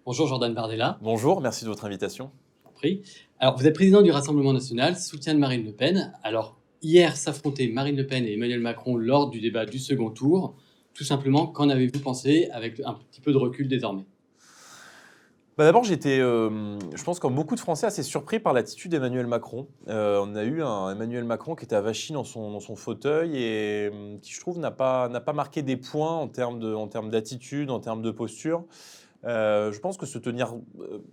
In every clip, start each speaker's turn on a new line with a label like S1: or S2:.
S1: Bonjour Jordan Bardella,
S2: Bonjour, merci de votre invitation.
S1: je vous en prie. Alors, vous êtes président du Rassemblement national, soutien de Marine Le Pen. Alors, hier s'affrontaient Marine Le Pen et Emmanuel Macron lors du débat du second tour. Tout simplement, qu'en avez-vous pensé avec un petit peu de recul désormais?
S2: D'abord, j'étais, je pense comme beaucoup de Français, assez surpris par l'attitude d'Emmanuel Macron. On a eu un Emmanuel Macron qui était avachi dans son fauteuil et qui, je trouve, n'a pas marqué des points en termes d'attitude, en termes de posture. Je pense que se tenir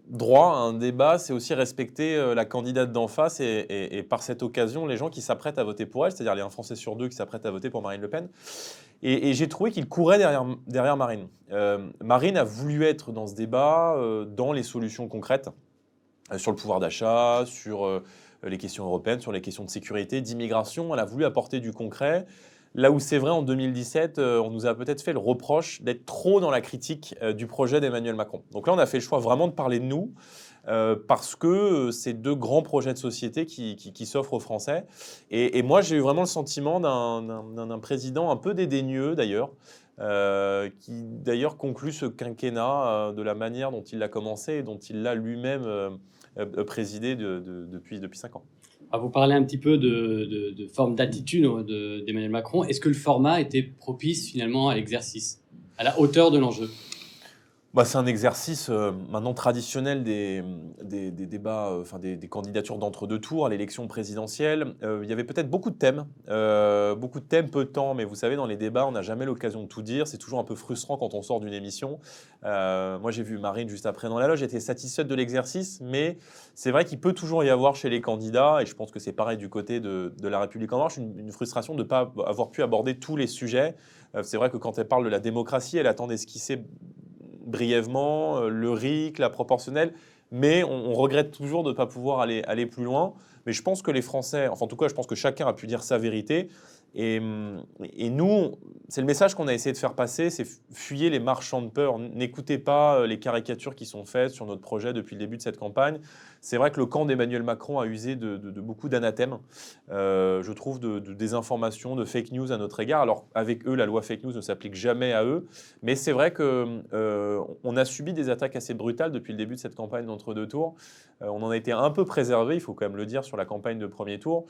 S2: droit à un débat, c'est aussi respecter la candidate d'en face et par cette occasion, les gens qui s'apprêtent à voter pour elle, c'est-à-dire les 1 Français sur 2 qui s'apprêtent à voter pour Marine Le Pen. Et j'ai trouvé qu'il courait derrière Marine. Marine a voulu être dans ce débat, dans les solutions concrètes, sur le pouvoir d'achat, sur les questions européennes, sur les questions de sécurité, d'immigration. Elle a voulu apporter du concret. Là où c'est vrai, en 2017, on nous a peut-être fait le reproche d'être trop dans la critique du projet d'Emmanuel Macron. Donc là, on a fait le choix vraiment de parler de nous, parce que c'est deux grands projets de société qui s'offrent aux Français. Et moi, j'ai eu vraiment le sentiment d'un président un peu dédaigneux, d'ailleurs, qui d'ailleurs conclut ce quinquennat de la manière dont il l'a commencé et dont il l'a lui-même présidé depuis 5 ans.
S1: Vous parlez un petit peu de forme d'attitude d'Emmanuel Macron. Est-ce que le format était propice finalement à l'exercice, à la hauteur de l'enjeu?
S2: C'est un exercice maintenant traditionnel des débats, enfin des candidatures d'entre-deux tours à l'élection présidentielle. Il y avait peut-être beaucoup de thèmes, peu de temps, mais vous savez, dans les débats, on n'a jamais l'occasion de tout dire. C'est toujours un peu frustrant quand on sort d'une émission. Moi, j'ai vu Marine juste après dans la loge, j'étais satisfaite de l'exercice, mais c'est vrai qu'il peut toujours y avoir chez les candidats, et je pense que c'est pareil du côté de La République En Marche, une frustration de ne pas avoir pu aborder tous les sujets. C'est vrai que quand elle parle de la démocratie, elle attend d'esquisser brièvement le RIC, la proportionnelle, mais on regrette toujours de ne pas pouvoir aller plus loin. Mais je pense que les Français, enfin en tout cas, je pense que chacun a pu dire sa vérité. Et, et nous, c'est le message qu'on a essayé de faire passer, c'est fuyez les marchands de peur. N'écoutez pas les caricatures qui sont faites sur notre projet depuis le début de cette campagne. C'est vrai que le camp d'Emmanuel Macron a usé de beaucoup d'anathèmes, je trouve, de désinformation, de fake news à notre égard. Alors avec eux, la loi fake news ne s'applique jamais à eux. Mais c'est vrai qu'on a subi des attaques assez brutales depuis le début de cette campagne d'entre-deux tours. On en a été un peu préservé, il faut quand même le dire, sur la campagne de premier tour.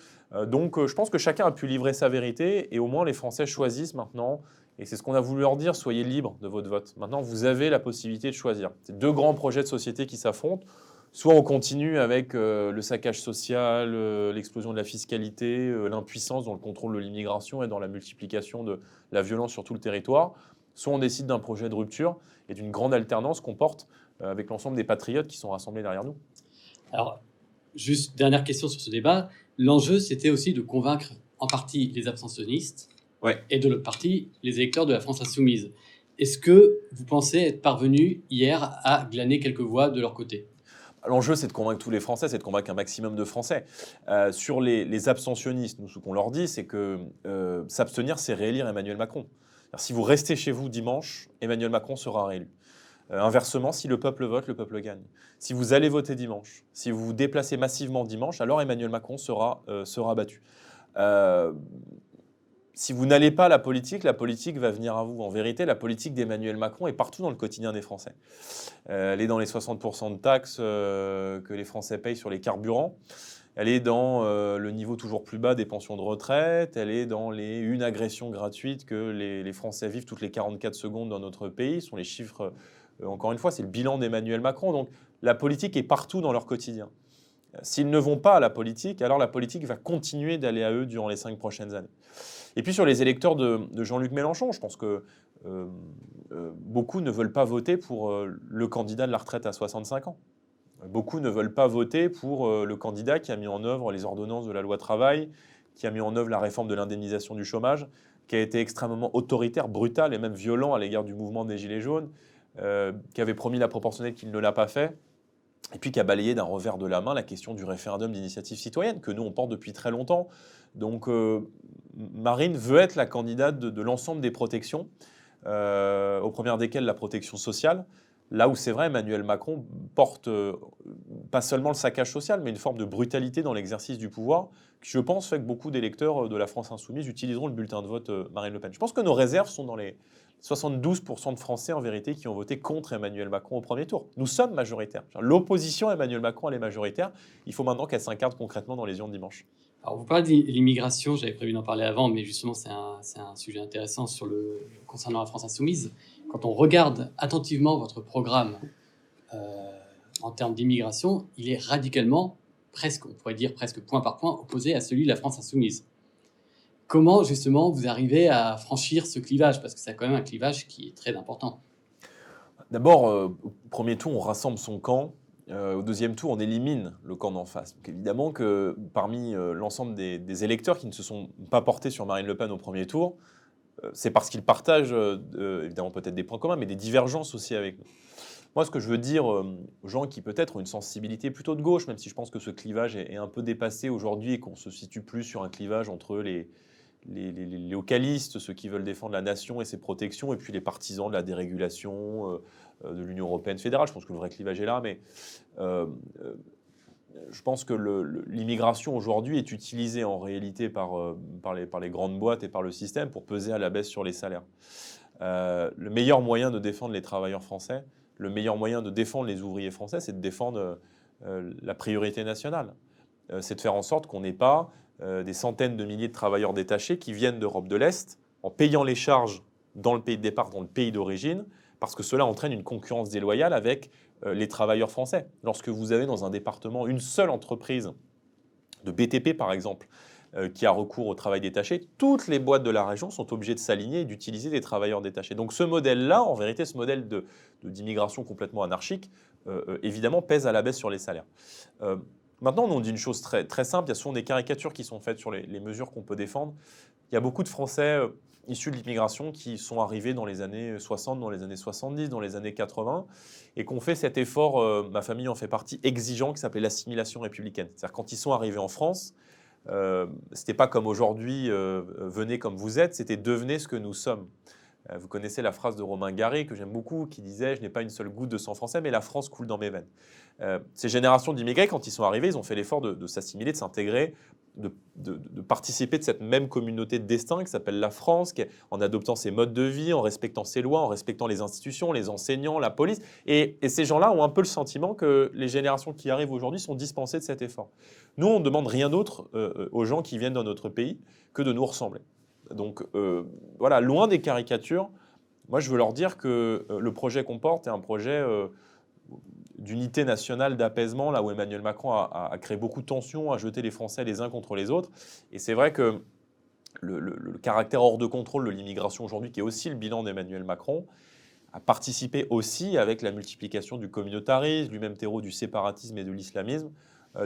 S2: Donc je pense que chacun a pu livrer sa vérité et au moins les Français choisissent maintenant. Et c'est ce qu'on a voulu leur dire, soyez libres de votre vote. Maintenant, vous avez la possibilité de choisir. C'est deux grands projets de société qui s'affrontent. Soit on continue avec le saccage social, l'explosion de la fiscalité, l'impuissance dans le contrôle de l'immigration et dans la multiplication de la violence sur tout le territoire. Soit on décide d'un projet de rupture et d'une grande alternance qu'on porte avec l'ensemble des patriotes qui sont rassemblés derrière nous.
S1: Alors, juste dernière question sur ce débat. L'enjeu, c'était aussi de convaincre en partie les abstentionnistes
S2: Ouais.
S1: et de l'autre partie les électeurs de la France insoumise. Est-ce que vous pensez être parvenu hier à glaner quelques voix de leur côté?
S2: L'enjeu, c'est de convaincre tous les Français, c'est de convaincre un maximum de Français. Sur les abstentionnistes, nous, ce qu'on leur dit, c'est que s'abstenir, c'est réélire Emmanuel Macron. Si vous restez chez vous dimanche, Emmanuel Macron sera réélu. Inversement, si le peuple vote, le peuple gagne. Si vous allez voter dimanche, si vous vous déplacez massivement dimanche, alors Emmanuel Macron sera battu. Euh, Si vous n'allez pas à la politique va venir à vous. En vérité, la politique d'Emmanuel Macron est partout dans le quotidien des Français. Elle est dans les 60% de taxes que les Français payent sur les carburants. Elle est dans le niveau toujours plus bas des pensions de retraite. Elle est dans une agression gratuite que les Français vivent toutes les 44 secondes dans notre pays. Ce sont les chiffres, encore une fois, c'est le bilan d'Emmanuel Macron. Donc la politique est partout dans leur quotidien. S'ils ne vont pas à la politique, alors la politique va continuer d'aller à eux durant les 5 prochaines années. Et puis sur les électeurs de Jean-Luc Mélenchon, je pense que beaucoup ne veulent pas voter pour le candidat de la retraite à 65 ans. Beaucoup ne veulent pas voter pour le candidat qui a mis en œuvre les ordonnances de la loi travail, qui a mis en œuvre la réforme de l'indemnisation du chômage, qui a été extrêmement autoritaire, brutal et même violent à l'égard du mouvement des Gilets jaunes, qui avait promis la proportionnelle qu'il ne l'a pas fait, et puis qui a balayé d'un revers de la main la question du référendum d'initiative citoyenne, que nous on porte depuis très longtemps. Donc Marine veut être la candidate de l'ensemble des protections, aux premières desquelles la protection sociale, là où c'est vrai, Emmanuel Macron porte pas seulement le saccage social, mais une forme de brutalité dans l'exercice du pouvoir, qui, je pense, fait que beaucoup d'électeurs de la France insoumise utiliseront le bulletin de vote Marine Le Pen. Je pense que nos réserves sont dans les 72% de Français, en vérité, qui ont voté contre Emmanuel Macron au premier tour. Nous sommes majoritaires. L'opposition à Emmanuel Macron, elle est majoritaire. Il faut maintenant qu'elle s'incarne concrètement dans les urnes dimanche.
S1: Alors, vous parlez de l'immigration, j'avais prévu d'en parler avant, mais justement, c'est un sujet intéressant concernant la France insoumise. Quand on regarde attentivement votre programme en termes d'immigration, il est radicalement, on pourrait dire presque point par point, opposé à celui de la France insoumise. Comment, justement, vous arrivez à franchir ce clivage? Parce que c'est quand même un clivage qui est très important.
S2: D'abord, au premier tour, on rassemble son camp. Au deuxième tour, on élimine le camp d'en face. Donc évidemment que parmi l'ensemble des électeurs qui ne se sont pas portés sur Marine Le Pen au premier tour, c'est parce qu'ils partagent, évidemment peut-être des points communs, mais des divergences aussi avec nous. Moi, ce que je veux dire aux gens qui peut-être ont une sensibilité plutôt de gauche, même si je pense que ce clivage est un peu dépassé aujourd'hui et qu'on ne se situe plus sur un clivage entre les localistes, ceux qui veulent défendre la nation et ses protections, et puis les partisans de la dérégulation de l'Union européenne fédérale. Je pense que le vrai clivage est là, mais je pense que l'immigration aujourd'hui est utilisée en réalité par les grandes boîtes et par le système pour peser à la baisse sur les salaires. Le meilleur moyen de défendre les travailleurs français, le meilleur moyen de défendre les ouvriers français, c'est de défendre la priorité nationale. C'est de faire en sorte qu'on n'ait pas des centaines de milliers de travailleurs détachés qui viennent d'Europe de l'Est en payant les charges dans le pays de départ, dans le pays d'origine, parce que cela entraîne une concurrence déloyale avec les travailleurs français. Lorsque vous avez dans un département une seule entreprise de BTP, par exemple, qui a recours au travail détaché, toutes les boîtes de la région sont obligées de s'aligner et d'utiliser des travailleurs détachés. Donc ce modèle-là, en vérité, ce modèle d'immigration complètement anarchique, évidemment, pèse à la baisse sur les salaires. Maintenant, on dit une chose très, très simple, il y a souvent des caricatures qui sont faites sur les mesures qu'on peut défendre. Il y a beaucoup de Français issus de l'immigration qui sont arrivés dans les années 60, dans les années 70, dans les années 80, et qu'on fait cet effort, ma famille en fait partie, exigeant, qui s'appelait l'assimilation républicaine. C'est-à-dire quand ils sont arrivés en France, c'était pas comme aujourd'hui, venez comme vous êtes, c'était devenez ce que nous sommes. Vous connaissez la phrase de Romain Gary, que j'aime beaucoup, qui disait « Je n'ai pas une seule goutte de sang français, mais la France coule dans mes veines ». Ces générations d'immigrés, quand ils sont arrivés, ils ont fait l'effort de s'assimiler, de s'intégrer, de participer de cette même communauté de destin qui s'appelle la France, en adoptant ses modes de vie, en respectant ses lois, en respectant les institutions, les enseignants, la police. Et ces gens-là ont un peu le sentiment que les générations qui arrivent aujourd'hui sont dispensées de cet effort. Nous, on ne demande rien d'autre aux gens qui viennent dans notre pays que de nous ressembler. Donc voilà, loin des caricatures, moi je veux leur dire que le projet qu'on porte est un projet d'unité nationale, d'apaisement, là où Emmanuel Macron a créé beaucoup de tensions, a jeté les Français les uns contre les autres. Et c'est vrai que le caractère hors de contrôle de l'immigration aujourd'hui, qui est aussi le bilan d'Emmanuel Macron, a participé aussi avec la multiplication du communautarisme, du même terreau du séparatisme et de l'islamisme,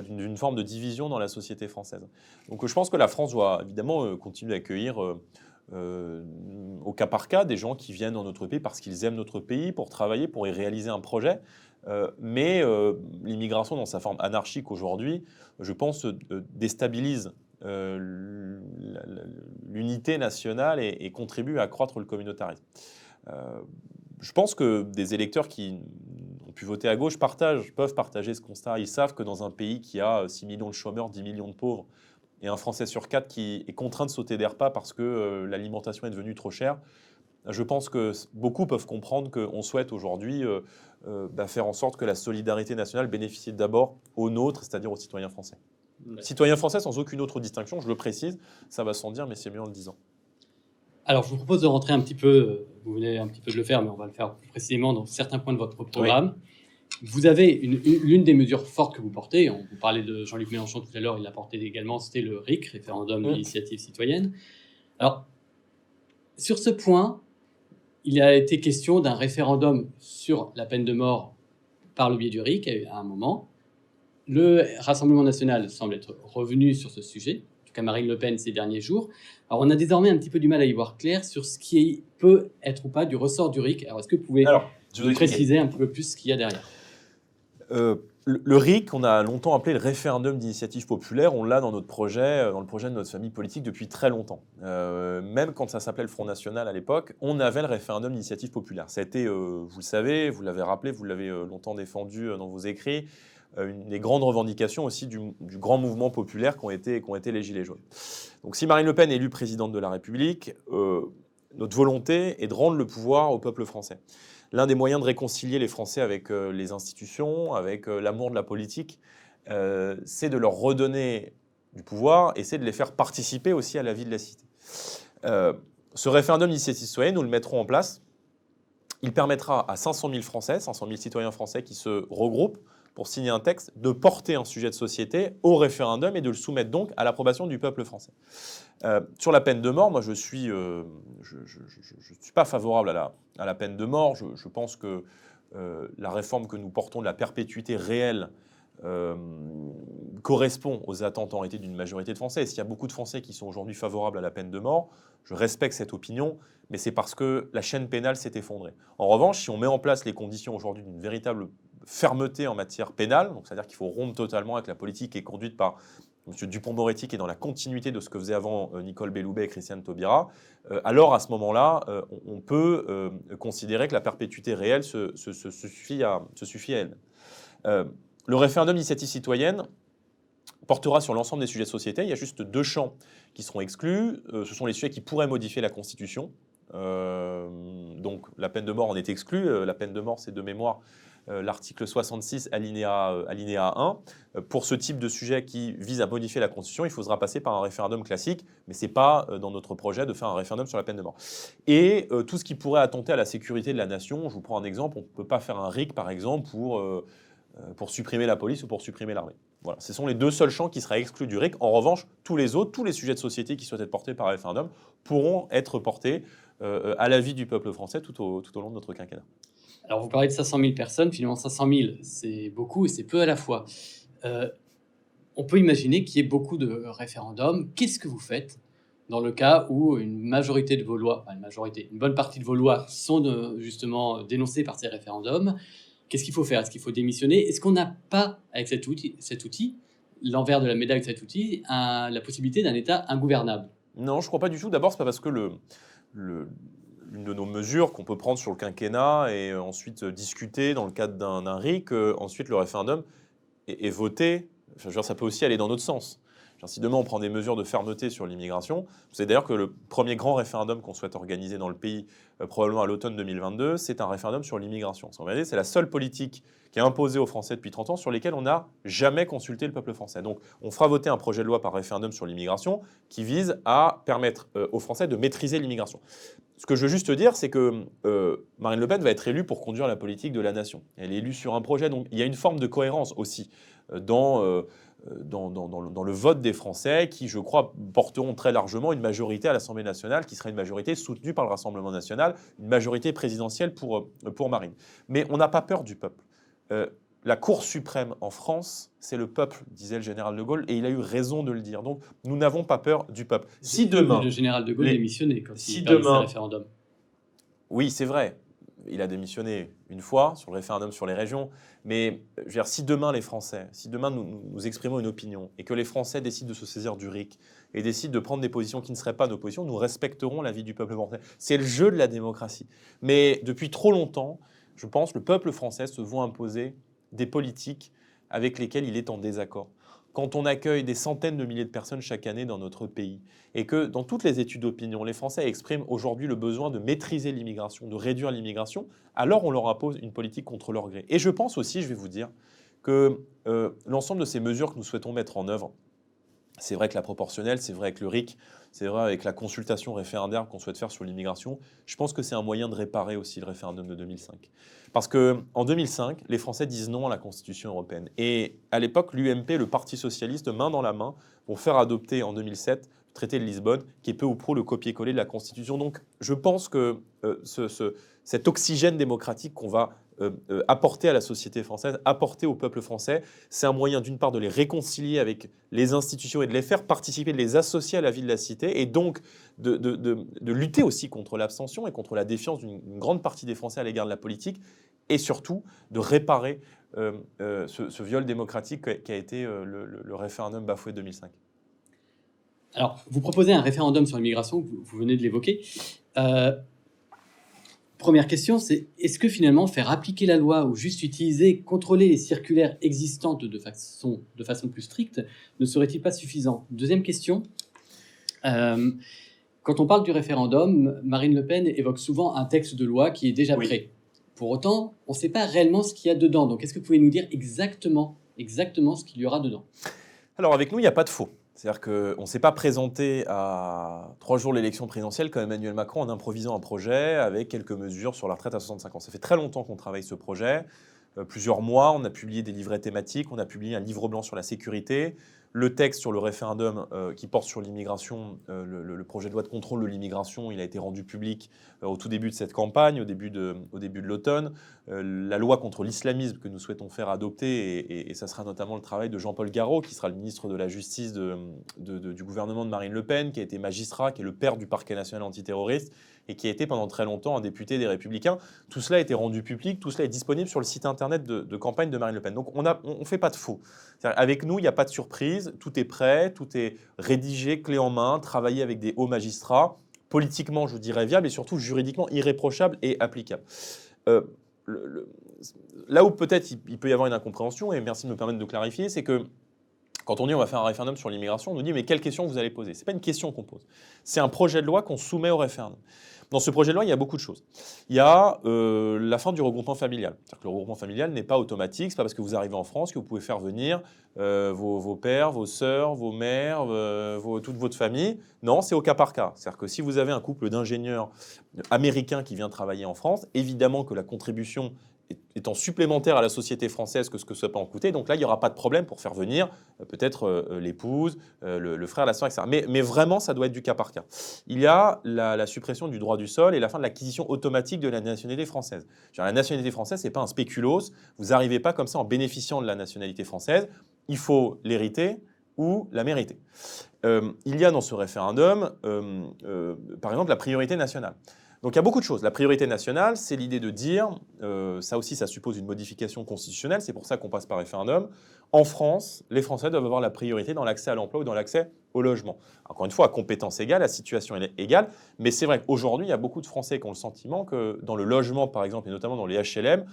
S2: d'une forme de division dans la société française. Donc je pense que la France doit évidemment continuer d'accueillir au cas par cas des gens qui viennent dans notre pays parce qu'ils aiment notre pays, pour travailler, pour y réaliser un projet. Mais l'immigration dans sa forme anarchique aujourd'hui, je pense, déstabilise l'unité nationale et contribue à accroître le communautarisme. Je pense que des électeurs qui ont pu voter à gauche peuvent partager ce constat. Ils savent que dans un pays qui a 6 millions de chômeurs, 10 millions de pauvres, et un Français sur 4 qui est contraint de sauter des repas parce que l'alimentation est devenue trop chère, je pense que beaucoup peuvent comprendre qu'on souhaite aujourd'hui faire en sorte que la solidarité nationale bénéficie d'abord aux nôtres, c'est-à-dire aux citoyens français. Ouais. Citoyens français sans aucune autre distinction, je le précise, ça va sans dire, mais c'est mieux en le disant.
S1: Alors, je vous propose de rentrer un petit peu, vous venez un petit peu de le faire, mais on va le faire plus précisément dans certains points de votre programme. Oui. Vous avez l'une des mesures fortes que vous portez, on vous parlait de Jean-Luc Mélenchon tout à l'heure, il l'a porté également, c'était le RIC, référendum d'initiative citoyenne. Alors, sur ce point, il a été question d'un référendum sur la peine de mort par le biais du RIC à un moment. Le Rassemblement national semble être revenu sur ce sujet, en tout cas Marine Le Pen ces derniers jours. Alors on a désormais un petit peu du mal à y voir clair sur ce qui peut être ou pas du ressort du RIC. Alors est-ce que vous pouvez nous préciser un petit peu plus ce qu'il y a derrière ?
S2: Le RIC, on a longtemps appelé le référendum d'initiative populaire, on l'a dans notre projet, dans le projet de notre famille politique depuis très longtemps. Même quand ça s'appelait le Front National à l'époque, on avait le référendum d'initiative populaire. Ça a été, vous le savez, vous l'avez rappelé, vous l'avez longtemps défendu dans vos écrits, une des grandes revendications aussi du grand mouvement populaire qu'ont été les Gilets jaunes. Donc si Marine Le Pen est élue présidente de la République, notre volonté est de rendre le pouvoir au peuple français. L'un des moyens de réconcilier les Français avec les institutions, avec l'amour de la politique, c'est de leur redonner du pouvoir et c'est de les faire participer aussi à la vie de la cité. Ce référendum d'initiative citoyenne, nous le mettrons en place. Il permettra à 500 000 Français, 500 000 citoyens français qui se regroupent pour signer un texte, de porter un sujet de société au référendum et de le soumettre donc à l'approbation du peuple français. Sur la peine de mort, moi je ne suis pas favorable à la peine de mort. Je pense que la réforme que nous portons de la perpétuité réelle correspond aux attentes en réalité d'une majorité de Français. Et s'il y a beaucoup de Français qui sont aujourd'hui favorables à la peine de mort, je respecte cette opinion, mais c'est parce que la chaîne pénale s'est effondrée. En revanche, si on met en place les conditions aujourd'hui d'une véritable fermeté en matière pénale, donc c'est-à-dire qu'il faut rompre totalement avec la politique qui est conduite par M. Dupond-Moretti, qui est dans la continuité de ce que faisaient avant Nicole Belloubet et Christiane Taubira, alors à ce moment-là, on peut considérer que la perpétuité réelle se suffit à elle. Le référendum d'initiative citoyenne portera sur l'ensemble des sujets de société. Il y a juste 2 champs qui seront exclus. Ce sont les sujets qui pourraient modifier la Constitution. Donc la peine de mort en est exclue. La peine de mort, c'est de mémoire l'article 66, alinéa 1. Pour ce type de sujet qui vise à modifier la Constitution, il faudra passer par un référendum classique, mais ce n'est pas dans notre projet de faire un référendum sur la peine de mort. Et tout ce qui pourrait attenter à la sécurité de la nation, je vous prends un exemple, on ne peut pas faire un RIC, par exemple, pour supprimer la police ou pour supprimer l'armée. Voilà, ce sont les 2 seuls champs qui seraient exclus du RIC. En revanche, tous les autres, tous les sujets de société qui souhaitent être portés par référendum pourront être portés à l'avis du peuple français tout au long de notre quinquennat.
S1: Alors, vous parlez de 500 000 personnes. Finalement, 500 000, c'est beaucoup et c'est peu à la fois. On peut imaginer qu'il y ait beaucoup de référendums. Qu'est-ce que vous faites dans le cas où une majorité de Vaudois, enfin une bonne partie de Vaudois sont justement dénoncés par ces référendums? Qu'est-ce qu'il faut faire? Est-ce qu'il faut démissionner? Est-ce qu'on n'a pas, avec cet outil, l'envers de la médaille de cet outil, la possibilité d'un État ingouvernable?
S2: Non, je ne crois pas du tout. D'abord, c'est pas parce que l'une de nos mesures qu'on peut prendre sur le quinquennat et ensuite discuter dans le cadre d'un RIC, ensuite le référendum est voté. Enfin, je veux dire, ça peut aussi aller dans notre sens. Si demain on prend des mesures de fermeté sur l'immigration, vous savez d'ailleurs que le premier grand référendum qu'on souhaite organiser dans le pays, probablement à l'automne 2022, c'est un référendum sur l'immigration. C'est la seule politique qui est imposée aux Français depuis 30 ans sur lesquelles on n'a jamais consulté le peuple français. Donc on fera voter un projet de loi par référendum sur l'immigration qui vise à permettre aux Français de maîtriser l'immigration. Ce que je veux juste dire, c'est que Marine Le Pen va être élue pour conduire la politique de la nation. Elle est élue sur un projet, donc il y a une forme de cohérence aussi dans le vote des Français qui, je crois, porteront très largement une majorité à l'Assemblée nationale qui sera une majorité soutenue par le Rassemblement national, une majorité présidentielle pour Marine. Mais on n'a pas peur du peuple. La Cour suprême en France, c'est le peuple, disait le général de Gaulle, et il a eu raison de le dire. Donc, nous n'avons pas peur du peuple.
S1: Si demain, le général de Gaulle démissionnait quand il parlait de ce référendum.
S2: Oui, c'est vrai. Il a démissionné une fois sur le référendum sur les régions. Mais je veux dire, si demain les Français, si demain nous exprimons une opinion et que les Français décident de se saisir du RIC et décident de prendre des positions qui ne seraient pas nos positions, nous respecterons l'avis du peuple français. C'est le jeu de la démocratie. Mais depuis trop longtemps, je pense, le peuple français se voit imposer des politiques avec lesquelles il est en désaccord. Quand on accueille des centaines de milliers de personnes chaque année dans notre pays et que dans toutes les études d'opinion, les Français expriment aujourd'hui le besoin de maîtriser l'immigration, de réduire l'immigration, alors on leur impose une politique contre leur gré. Et je pense aussi, je vais vous dire, que l'ensemble de ces mesures que nous souhaitons mettre en œuvre, c'est vrai que la proportionnelle, c'est vrai avec le RIC, c'est vrai avec la consultation référendaire qu'on souhaite faire sur l'immigration, je pense que c'est un moyen de réparer aussi le référendum de 2005. Parce qu'en 2005, les Français disent non à la Constitution européenne. Et à l'époque, l'UMP, le Parti socialiste, main dans la main, vont faire adopter en 2007 le traité de Lisbonne, qui est peu ou prou le copier-coller de la Constitution. Donc je pense que cet oxygène démocratique qu'on va apporter à la société française, apporter au peuple français, c'est un moyen d'une part de les réconcilier avec les institutions et de les faire participer, de les associer à la vie de la cité et donc de lutter aussi contre l'abstention et contre la défiance d'une grande partie des Français à l'égard de la politique et surtout de réparer ce viol démocratique qui a été le référendum bafoué de 2005.
S1: Alors, vous proposez un référendum sur l'immigration, vous venez de l'évoquer. Première question, c'est est-ce que finalement faire appliquer la loi ou juste utiliser, contrôler les circulaires existantes de façon plus stricte ne serait-il pas suffisant? Deuxième question, quand on parle du référendum, Marine Le Pen évoque souvent un texte de loi qui est déjà prêt. Pour autant, on ne sait pas réellement ce qu'il y a dedans. Donc, est-ce que vous pouvez nous dire exactement ce qu'il y aura dedans?
S2: Alors, avec nous, il n'y a pas de faux. C'est-à-dire qu'on ne s'est pas présenté à 3 jours de l'élection présidentielle comme Emmanuel Macron en improvisant un projet avec quelques mesures sur la retraite à 65 ans. Ça fait très longtemps qu'on travaille ce projet. Plusieurs mois, on a publié des livrets thématiques, on a publié un livre blanc sur la sécurité. Le texte sur le référendum qui porte sur l'immigration, le projet de loi de contrôle de l'immigration, il a été rendu public au tout début de cette campagne, au début de l'automne. La loi contre l'islamisme que nous souhaitons faire adopter, et ça sera notamment le travail de Jean-Paul Garot, qui sera le ministre de la Justice du gouvernement de Marine Le Pen, qui a été magistrat, qui est le père du parquet national antiterroriste, et qui a été pendant très longtemps un député des Républicains. Tout cela a été rendu public, tout cela est disponible sur le site internet de campagne de Marine Le Pen. Donc on ne fait pas de faux. Avec nous, il n'y a pas de surprise, tout est prêt, tout est rédigé, clé en main, travaillé avec des hauts magistrats, politiquement, je dirais, viable et surtout juridiquement irréprochable et applicable. Là où peut-être il peut y avoir une incompréhension, et merci de me permettre de clarifier, c'est que quand on dit on va faire un référendum sur l'immigration, on nous dit mais quelle question vous allez poser? Ce n'est pas une question qu'on pose, c'est un projet de loi qu'on soumet au référendum. Dans ce projet de loi, il y a beaucoup de choses. Il y a la fin du regroupement familial. C'est-à-dire que le regroupement familial n'est pas automatique. Ce n'est pas parce que vous arrivez en France que vous pouvez faire venir vos pères, vos sœurs, vos mères, toute votre famille. Non, c'est au cas par cas. C'est-à-dire que si vous avez un couple d'ingénieurs américains qui vient travailler en France, évidemment que la contribution étant supplémentaire à la société française que ce que ça peut en coûter. Donc là, il n'y aura pas de problème pour faire venir peut-être l'épouse, le frère, la soeur, etc. Mais vraiment, ça doit être du cas par cas. Il y a la suppression du droit du sol et la fin de l'acquisition automatique de la nationalité française. La nationalité française, ce n'est pas un spéculoos. Vous n'arrivez pas comme ça en bénéficiant de la nationalité française. Il faut l'hériter ou la mériter. Il y a dans ce référendum, par exemple, la priorité nationale. Donc il y a beaucoup de choses. La priorité nationale, c'est l'idée de dire, ça aussi ça suppose une modification constitutionnelle, c'est pour ça qu'on passe par référendum, en France, les Français doivent avoir la priorité dans l'accès à l'emploi ou dans l'accès au logement. Encore une fois, à compétence égale, la situation est égale, mais c'est vrai qu'aujourd'hui, il y a beaucoup de Français qui ont le sentiment que dans le logement, par exemple, et notamment dans les HLM,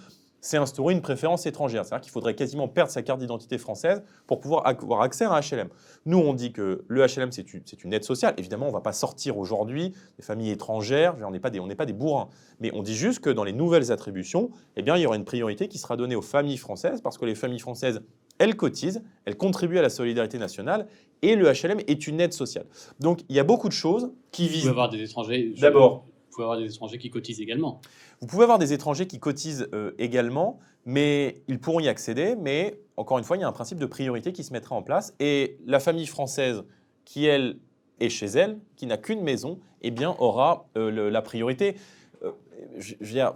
S2: c'est instaurer une préférence étrangère. C'est-à-dire qu'il faudrait quasiment perdre sa carte d'identité française pour pouvoir avoir accès à un HLM. Nous, on dit que le HLM, c'est une aide sociale. Évidemment, on ne va pas sortir aujourd'hui des familles étrangères, on n'est pas des bourrins. Mais on dit juste que dans les nouvelles attributions, eh bien, il y aura une priorité qui sera donnée aux familles françaises parce que les familles françaises, elles cotisent, elles contribuent à la solidarité nationale et le HLM est une aide sociale. Donc, il y a beaucoup de choses qui visent…
S1: Vous pouvez avoir des étrangers…
S2: D'abord…
S1: Vous pouvez avoir des étrangers qui cotisent également.
S2: Vous pouvez avoir des étrangers qui cotisent également, mais ils pourront y accéder. Mais encore une fois, il y a un principe de priorité qui se mettra en place. Et la famille française qui, elle, est chez elle, qui n'a qu'une maison, eh bien, aura la priorité. Je veux dire,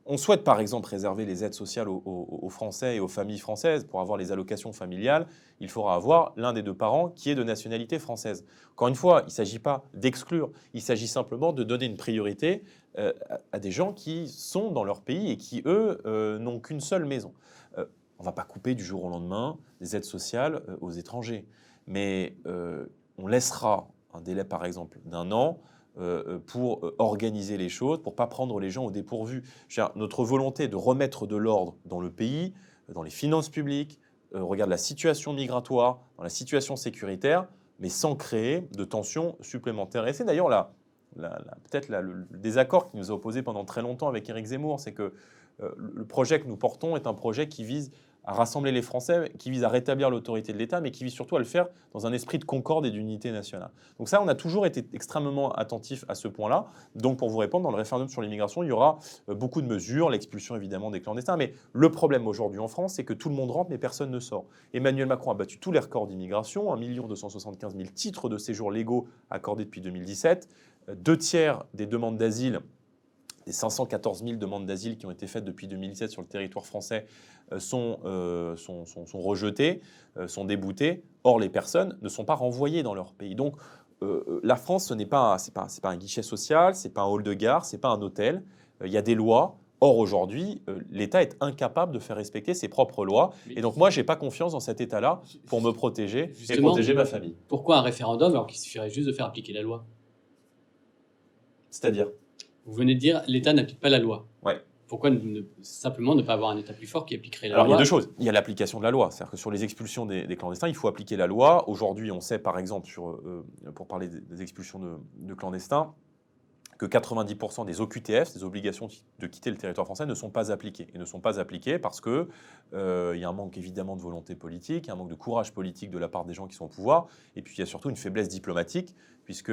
S2: on souhaite par exemple réserver les aides sociales aux Français et aux familles françaises. Pour avoir les allocations familiales, il faudra avoir l'un des deux parents qui est de nationalité française. Encore une fois, il ne s'agit pas d'exclure, il s'agit simplement de donner une priorité à des gens qui sont dans leur pays et qui, eux, n'ont qu'une seule maison. On ne va pas couper du jour au lendemain des aides sociales aux étrangers, mais on laissera un délai par exemple d'1 an pour organiser les choses, pour ne pas prendre les gens au dépourvu. Notre volonté de remettre de l'ordre dans le pays, dans les finances publiques, regarde la situation migratoire, dans la situation sécuritaire, mais sans créer de tensions supplémentaires. Et c'est d'ailleurs peut-être le désaccord qui nous a opposés pendant très longtemps avec Éric Zemmour, c'est que le projet que nous portons est un projet qui vise à rassembler les Français, qui vise à rétablir l'autorité de l'État, mais qui vise surtout à le faire dans un esprit de concorde et d'unité nationale. Donc ça, on a toujours été extrêmement attentifs à ce point-là. Donc pour vous répondre, dans le référendum sur l'immigration, il y aura beaucoup de mesures, l'expulsion évidemment des clandestins, mais le problème aujourd'hui en France, c'est que tout le monde rentre, mais personne ne sort. Emmanuel Macron a battu tous les records d'immigration, 1 275 000 titres de séjour légaux accordés depuis 2017, 2/3 des demandes d'asile, des 514 000 demandes d'asile qui ont été faites depuis 2017 sur le territoire français sont rejetées, sont déboutées. Or, les personnes ne sont pas renvoyées dans leur pays. Donc, la France, ce n'est pas un guichet social, ce n'est pas un hall de gare, ce n'est pas un hôtel. Il y a des lois. Or, aujourd'hui, l'État est incapable de faire respecter ses propres lois.
S1: Mais-
S2: Et donc, moi, je n'ai pas confiance dans cet État-là pour me protéger et
S1: Justement,
S2: protéger ma famille.
S1: Pourquoi un référendum alors qu'il suffirait juste de faire appliquer la loi?
S2: C'est-à-dire?
S1: Vous venez de dire l'État n'applique pas la loi.
S2: Ouais.
S1: Pourquoi simplement ne pas avoir un État plus fort qui appliquerait la
S2: Alors, il y
S1: loi?
S2: a deux choses. Il y a l'application de la loi. C'est-à-dire que sur les expulsions des clandestins, il faut appliquer la loi. Aujourd'hui, on sait, par exemple, pour parler des expulsions de clandestins, que 90% des OQTF, des obligations de quitter le territoire français, ne sont pas appliquées. Et ne sont pas appliquées parce qu'il y a un manque évidemment de volonté politique, un manque de courage politique de la part des gens qui sont au pouvoir, et puis il y a surtout une faiblesse diplomatique, puisque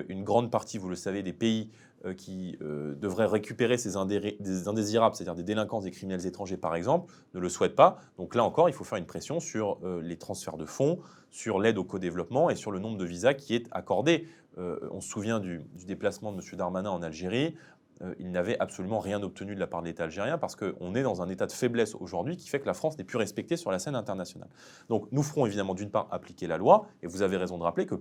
S2: une grande partie, vous le savez, des pays qui devraient récupérer ces des indésirables, c'est-à-dire des délinquants, des criminels étrangers par exemple, ne le souhaitent pas. Donc là encore, il faut faire une pression sur les transferts de fonds, sur l'aide au co-développement et sur le nombre de visas qui est accordé. On se souvient du déplacement de M. Darmanin en Algérie. Il n'avait absolument rien obtenu de la part de l'État algérien parce qu'on est dans un état de faiblesse aujourd'hui qui fait que la France n'est plus respectée sur la scène internationale. Donc nous ferons évidemment d'une part appliquer la loi, et vous avez raison de rappeler que,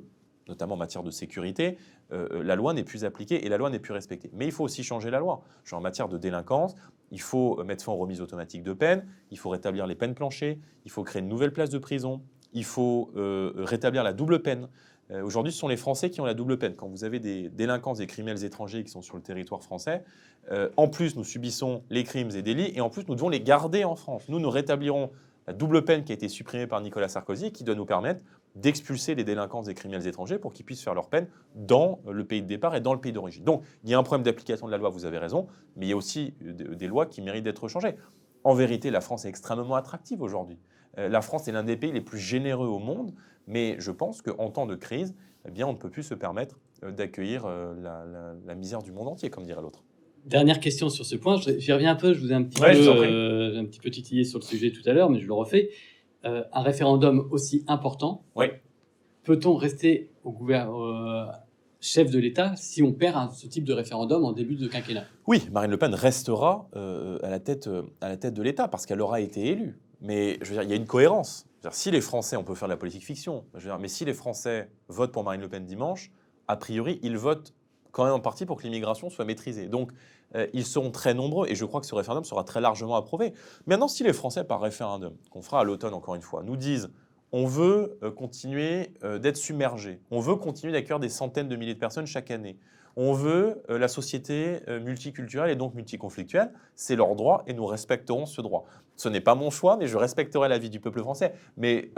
S2: notamment en matière de sécurité, la loi n'est plus appliquée et la loi n'est plus respectée. Mais il faut aussi changer la loi. Genre en matière de délinquance, il faut mettre fin aux remises automatiques de peine, il faut rétablir les peines planchées, il faut créer une nouvelle place de prison, il faut rétablir la double peine. Aujourd'hui, ce sont les Français qui ont la double peine. Quand vous avez des délinquants et criminels étrangers qui sont sur le territoire français, en plus, nous subissons les crimes et délits, et en plus, nous devons les garder en France. Nous rétablirons la double peine qui a été supprimée par Nicolas Sarkozy et qui doit nous permettre d'expulser les délinquants et criminels étrangers pour qu'ils puissent faire leur peine dans le pays de départ et dans le pays d'origine. Donc, il y a un problème d'application de la loi, vous avez raison, mais il y a aussi des lois qui méritent d'être changées. En vérité, la France est extrêmement attractive aujourd'hui. La France est l'un des pays les plus généreux au monde, mais je pense qu'en temps de crise, eh bien, on ne peut plus se permettre d'accueillir la misère du monde entier, comme dirait l'autre.
S1: Dernière question sur ce point, j'y reviens un peu, je vous ai un petit, un petit peu titillé sur le sujet tout à l'heure, mais je le refais. Un référendum aussi important, peut-on rester chef de l'État si on perd ce type de référendum en début de quinquennat?
S2: Oui, Marine Le Pen restera à la tête de l'État parce qu'elle aura été élue. Mais je veux dire, il y a une cohérence. Si les Français, on peut faire de la politique fiction, mais si les Français votent pour Marine Le Pen dimanche, a priori, ils votent quand même en partie pour que l'immigration soit maîtrisée. Donc, ils seront très nombreux et je crois que ce référendum sera très largement approuvé. Maintenant, si les Français, par référendum, qu'on fera à l'automne encore une fois, nous disent on veut continuer d'être submergés, on veut continuer d'accueillir des centaines de milliers de personnes chaque année, on veut la société multiculturelle et donc multiconflictuelle, c'est leur droit et nous respecterons ce droit. Ce n'est pas mon choix, mais je respecterai l'avis du peuple français. Mais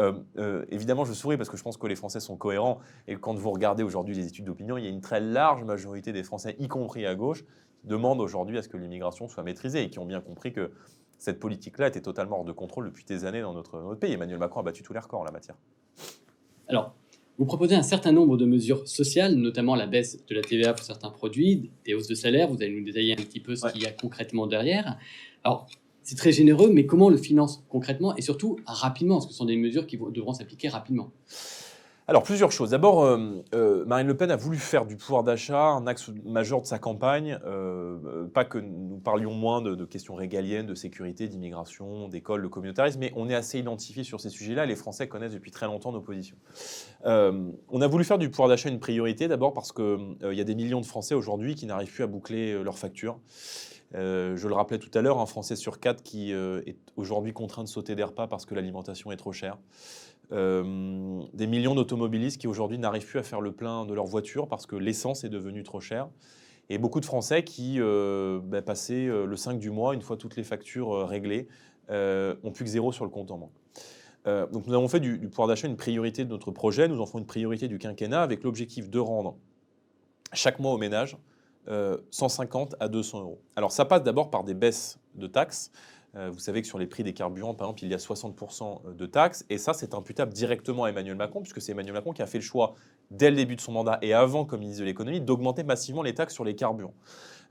S2: évidemment, je souris parce que je pense que les Français sont cohérents. Et quand vous regardez aujourd'hui les études d'opinion, il y a une très large majorité des Français, y compris à gauche, qui demandent aujourd'hui à ce que l'immigration soit maîtrisée et qui ont bien compris que cette politique-là était totalement hors de contrôle depuis des années dans notre pays. Emmanuel Macron a battu tous les records en la matière.
S1: Alors, vous proposez un certain nombre de mesures sociales, notamment la baisse de la TVA pour certains produits, des hausses de salaire. Vous allez nous détailler un petit peu ce qu'il y a concrètement derrière. Alors, c'est très généreux, mais comment on le finance concrètement et surtout rapidement? Parce que ce sont des mesures qui devront s'appliquer rapidement.
S2: Alors, plusieurs choses. D'abord, Marine Le Pen a voulu faire du pouvoir d'achat un axe majeur de sa campagne. Pas que nous parlions moins de questions régaliennes, de sécurité, d'immigration, d'école, de communautarisme, mais on est assez identifié sur ces sujets-là. Les Français connaissent depuis très longtemps nos positions. On a voulu faire du pouvoir d'achat une priorité, d'abord parce qu'il y a des millions de Français aujourd'hui qui n'arrivent plus à boucler leurs factures. Je le rappelais tout à l'heure, un Français sur 4 qui est aujourd'hui contraint de sauter des repas parce que l'alimentation est trop chère. Des millions d'automobilistes qui aujourd'hui n'arrivent plus à faire le plein de leur voiture parce que l'essence est devenue trop chère. Et beaucoup de Français qui, passé le 5 du mois, une fois toutes les factures réglées, ont plus que zéro sur le compte en banque. Donc nous avons fait du pouvoir d'achat une priorité de notre projet. Nous en ferons une priorité du quinquennat avec l'objectif de rendre chaque mois aux ménages 150 à 200 euros. Alors ça passe d'abord par des baisses de taxes. Vous savez que sur les prix des carburants, par exemple, il y a 60% de taxes. Et ça, c'est imputable directement à Emmanuel Macron, puisque c'est Emmanuel Macron qui a fait le choix, dès le début de son mandat et avant comme ministre de l'économie, d'augmenter massivement les taxes sur les carburants.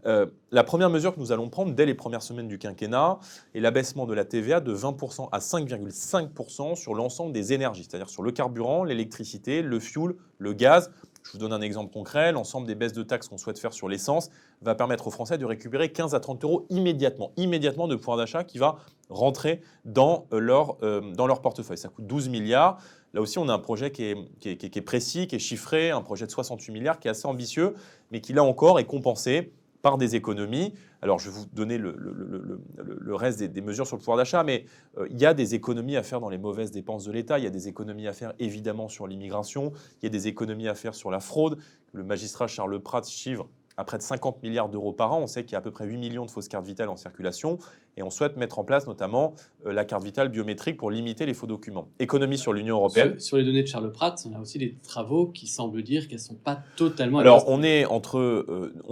S2: La première mesure que nous allons prendre dès les premières semaines du quinquennat est l'abaissement de la TVA de 20% à 5,5% sur l'ensemble des énergies, c'est-à-dire sur le carburant, l'électricité, le fioul, le gaz. Je vous donne un exemple concret. L'ensemble des baisses de taxes qu'on souhaite faire sur l'essence va permettre aux Français de récupérer 15 à 30 euros immédiatement de pouvoir d'achat qui va rentrer dans leur portefeuille. Ça coûte 12 milliards. Là aussi, on a un projet qui est précis, qui est chiffré, un projet de 68 milliards qui est assez ambitieux, mais qui, là encore, est compensé par des économies. Alors, je vais vous donner le reste des mesures sur le pouvoir d'achat, mais il y a des économies à faire dans les mauvaises dépenses de l'État. Il y a des économies à faire évidemment sur l'immigration. Il y a des économies à faire sur la fraude. Le magistrat Charles Prats chiffre à près de 50 milliards d'euros par an. On sait qu'il y a à peu près 8 millions de fausses cartes vitales en circulation et on souhaite mettre en place notamment la carte vitale biométrique pour limiter les faux documents. Économie sur l'Union européenne.
S1: Sur les données de Charles Prats, on a aussi des travaux qui semblent dire qu'elles ne sont pas totalement...
S2: Alors, on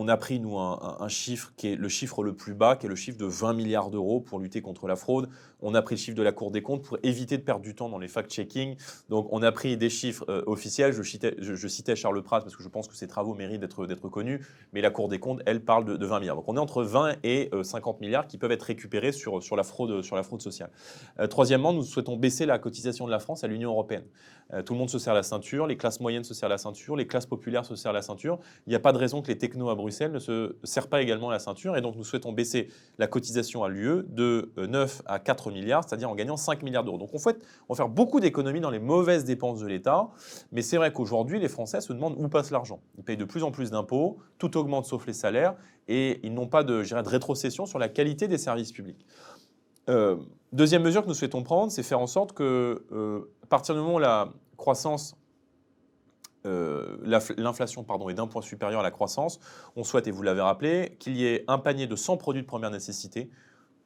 S2: a pris, nous, un chiffre qui est le chiffre le plus bas, qui est le chiffre de 20 milliards d'euros pour lutter contre la fraude. On a pris le chiffre de la Cour des comptes pour éviter de perdre du temps dans les fact-checking. Donc, on a pris des chiffres officiels. Je citais Charles Prats parce que je pense que ces travaux méritent d'être connus. Mais la Cour des comptes, elle, parle de 20 milliards. Donc, on est entre 20 et 50 milliards qui peuvent être récupérés sur la fraude sociale. Troisièmement, nous souhaitons baisser la cotisation de la France à l'Union européenne. Tout le monde se serre la ceinture, les classes moyennes se serrent la ceinture, les classes populaires se serrent la ceinture. Il n'y a pas de raison que les technos à Bruxelles ne se serrent pas également la ceinture. Et donc, nous souhaitons baisser la cotisation à l'UE de 9 à 4 milliards, c'est-à-dire en gagnant 5 milliards d'euros. Donc, on va faire beaucoup d'économies dans les mauvaises dépenses de l'État. Mais c'est vrai qu'aujourd'hui, les Français se demandent où passe l'argent. Ils payent de plus en plus d'impôts, tout augmente sauf les salaires, et ils n'ont pas de rétrocession sur la qualité des services publics. Deuxième mesure que nous souhaitons prendre, c'est faire en sorte que, à partir du moment où la croissance, l'inflation est d'un point supérieur à la croissance, on souhaite, et vous l'avez rappelé, qu'il y ait un panier de 100 produits de première nécessité,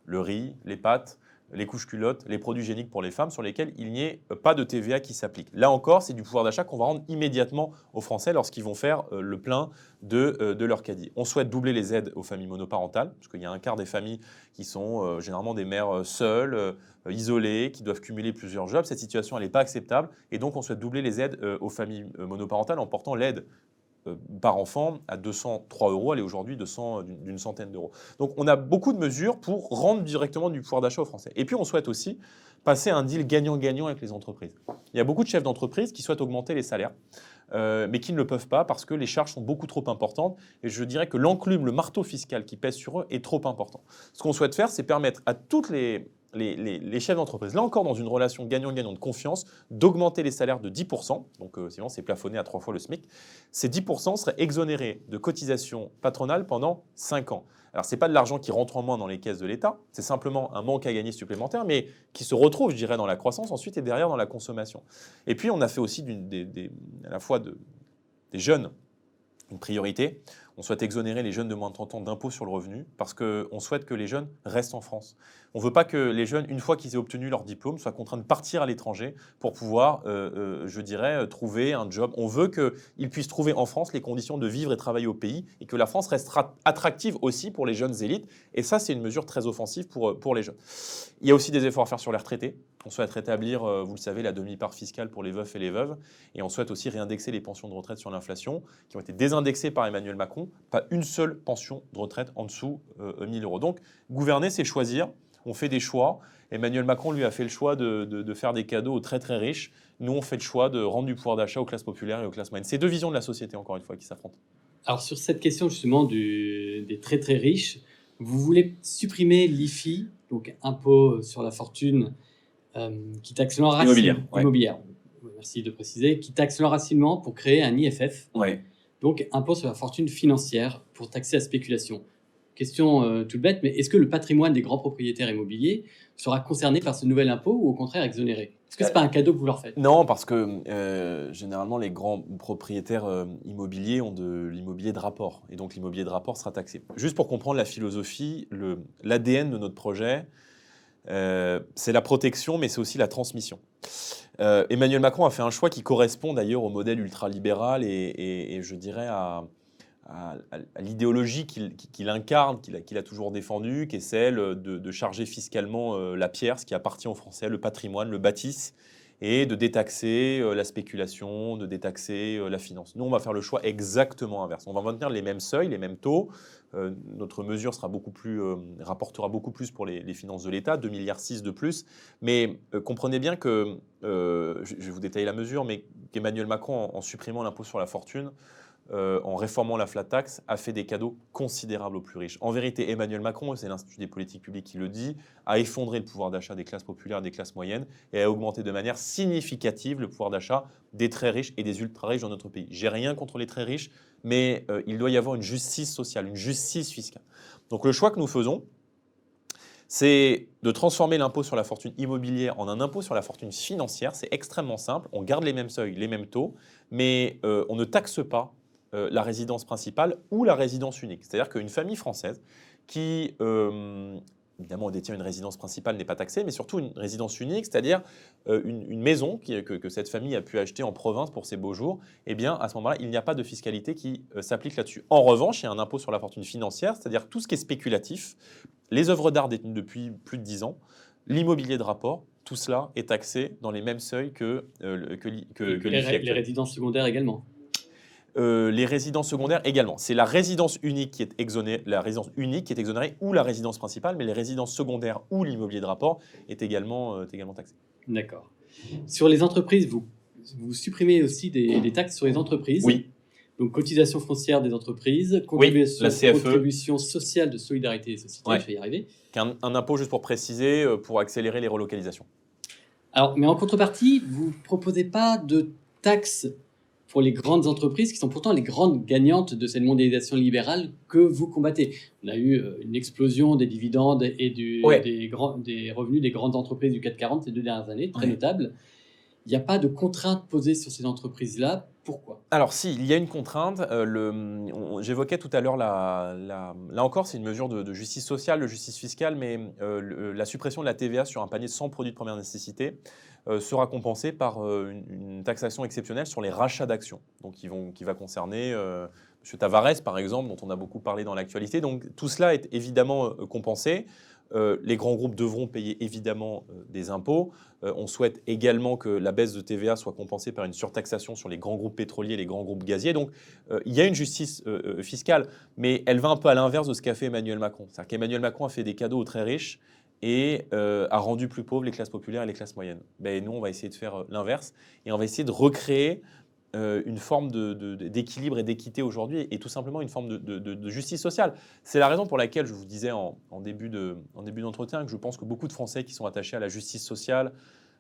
S2: le riz, les pâtes, les couches culottes, les produits hygiéniques pour les femmes, sur lesquels il n'y ait pas de TVA qui s'applique. Là encore, c'est du pouvoir d'achat qu'on va rendre immédiatement aux Français lorsqu'ils vont faire le plein de leur caddie. On souhaite doubler les aides aux familles monoparentales, parce qu'il y a un quart des familles qui sont généralement des mères seules, isolées, qui doivent cumuler plusieurs jobs. Cette situation, elle n'est pas acceptable, et donc on souhaite doubler les aides aux familles monoparentales en portant l'aide par enfant à 203 euros, elle est aujourd'hui d'une centaine d'euros. Donc on a beaucoup de mesures pour rendre directement du pouvoir d'achat aux Français. Et puis on souhaite aussi passer à un deal gagnant-gagnant avec les entreprises. Il y a beaucoup de chefs d'entreprise qui souhaitent augmenter les salaires, mais qui ne le peuvent pas parce que les charges sont beaucoup trop importantes. Et je dirais que l'enclume, le marteau fiscal qui pèse sur eux est trop important. Ce qu'on souhaite faire, c'est permettre à toutes les chefs d'entreprise, là encore dans une relation gagnant-gagnant de confiance, d'augmenter les salaires de 10%, donc sinon c'est plafonné à 3 fois le SMIC. Ces 10% seraient exonérés de cotisations patronales pendant 5 ans. Alors ce n'est pas de l'argent qui rentre en moins dans les caisses de l'État, c'est simplement un manque à gagner supplémentaire, mais qui se retrouve, je dirais, dans la croissance ensuite et derrière dans la consommation. Et puis on a fait aussi à la fois des jeunes une priorité. On souhaite exonérer les jeunes de moins de 30 ans d'impôt sur le revenu parce qu'on souhaite que les jeunes restent en France. On ne veut pas que les jeunes, une fois qu'ils aient obtenu leur diplôme, soient contraints de partir à l'étranger pour pouvoir, trouver un job. On veut qu'ils puissent trouver en France les conditions de vivre et travailler au pays et que la France restera attractive aussi pour les jeunes élites. Et ça, c'est une mesure très offensive pour les jeunes. Il y a aussi des efforts à faire sur les retraités. On souhaite rétablir, vous le savez, la demi-part fiscale pour les veufs et les veuves. Et on souhaite aussi réindexer les pensions de retraite sur l'inflation qui ont été désindexées par Emmanuel Macron. Pas une seule pension de retraite en dessous 1 000 euros. Donc, gouverner, c'est choisir. On fait des choix. Emmanuel Macron, lui, a fait le choix de faire des cadeaux aux très très riches. Nous, on fait le choix de rendre du pouvoir d'achat aux classes populaires et aux classes moyennes. C'est deux visions de la société, encore une fois, qui s'affrontent.
S1: Alors, sur cette question justement des très très riches, vous voulez supprimer l'IFI, donc impôt sur la fortune, qui taxe l'enracinement. Immobilière. Merci de préciser. Qui taxe l'enracinement pour créer un IFF.
S2: Ouais.
S1: Donc, impôt sur la fortune financière pour taxer la spéculation. Question toute bête, mais est-ce que le patrimoine des grands propriétaires immobiliers sera concerné par ce nouvel impôt ou au contraire exonéré? Est-ce que ce n'est pas un cadeau que vous leur faites?
S2: Non, parce que généralement, les grands propriétaires immobiliers ont de l'immobilier de rapport. Et donc, l'immobilier de rapport sera taxé. Juste pour comprendre la philosophie, l'ADN de notre projet, c'est la protection, mais c'est aussi la transmission. Emmanuel Macron a fait un choix qui correspond d'ailleurs au modèle ultralibéral et je dirais à l'idéologie qu'il incarne, qu'il a toujours défendue, qui est celle de charger fiscalement la pierre, ce qui appartient aux Français, le patrimoine, le bâtisse, et de détaxer la spéculation, de détaxer la finance. Nous, on va faire le choix exactement inverse. On va maintenir les mêmes seuils, les mêmes taux. Notre mesure sera rapportera beaucoup plus pour les finances de l'État, 2,6 milliards de plus. Mais comprenez bien que, je vais vous détailler la mesure, mais qu'Emmanuel Macron, en supprimant l'impôt sur la fortune, en réformant la flat tax, a fait des cadeaux considérables aux plus riches. En vérité, Emmanuel Macron, c'est l'Institut des politiques publiques qui le dit, a effondré le pouvoir d'achat des classes populaires et des classes moyennes et a augmenté de manière significative le pouvoir d'achat des très riches et des ultra riches dans notre pays. J'ai rien contre les très riches, mais il doit y avoir une justice sociale, une justice fiscale. Donc le choix que nous faisons, c'est de transformer l'impôt sur la fortune immobilière en un impôt sur la fortune financière. C'est extrêmement simple. On garde les mêmes seuils, les mêmes taux, mais on ne taxe pas la résidence principale ou la résidence unique. C'est-à-dire qu'une famille française qui, évidemment, détient une résidence principale n'est pas taxée, mais surtout une résidence unique, c'est-à-dire une maison que cette famille a pu acheter en province pour ses beaux jours, eh bien, à ce moment-là, il n'y a pas de fiscalité qui s'applique là-dessus. En revanche, il y a un impôt sur la fortune financière, c'est-à-dire tout ce qui est spéculatif, les œuvres d'art détenues depuis plus de 10 ans, l'immobilier de rapport, tout cela est taxé dans les mêmes seuils que
S1: Les résidences secondaires également.
S2: Les résidences secondaires également. C'est la résidence unique qui est exonérée, ou la résidence principale, mais les résidences secondaires ou l'immobilier de rapport est également taxé.
S1: D'accord. Sur les entreprises, vous supprimez aussi des taxes sur les entreprises.
S2: Oui.
S1: Donc, cotisation foncière des entreprises,
S2: la CFE.
S1: contribution sociale de solidarité des sociétés,
S2: Ouais.
S1: je vais y arriver.
S2: Un impôt, juste pour préciser, pour accélérer les relocalisations.
S1: Alors, mais en contrepartie, vous ne proposez pas de taxes pour les grandes entreprises qui sont pourtant les grandes gagnantes de cette mondialisation libérale que vous combattez. On a eu une explosion des dividendes et des revenus des grandes entreprises du CAC 40 ces 2 dernières années, très notable. Il n'y a pas de contraintes posées sur ces entreprises-là. Pourquoi ?
S2: Alors si, il y a une contrainte. J'évoquais tout à l'heure, là encore, c'est une mesure de justice sociale, de justice fiscale, mais la suppression de la TVA sur un panier sans produits de première nécessité sera compensée par une taxation exceptionnelle sur les rachats d'actions, donc qui va concerner M. Tavares, par exemple, dont on a beaucoup parlé dans l'actualité. Donc tout cela est évidemment compensé. Les grands groupes devront payer évidemment des impôts. On souhaite également que la baisse de TVA soit compensée par une surtaxation sur les grands groupes pétroliers et les grands groupes gaziers. Donc il y a une justice fiscale, mais elle va un peu à l'inverse de ce qu'a fait Emmanuel Macron. C'est-à-dire qu'Emmanuel Macron a fait des cadeaux aux très riches et a rendu plus pauvres les classes populaires et les classes moyennes. Ben, nous, on va essayer de faire l'inverse et on va essayer de recréer une forme d'équilibre et d'équité aujourd'hui et tout simplement une forme de justice sociale. C'est la raison pour laquelle je vous disais en début d'entretien que je pense que beaucoup de Français qui sont attachés à la justice sociale,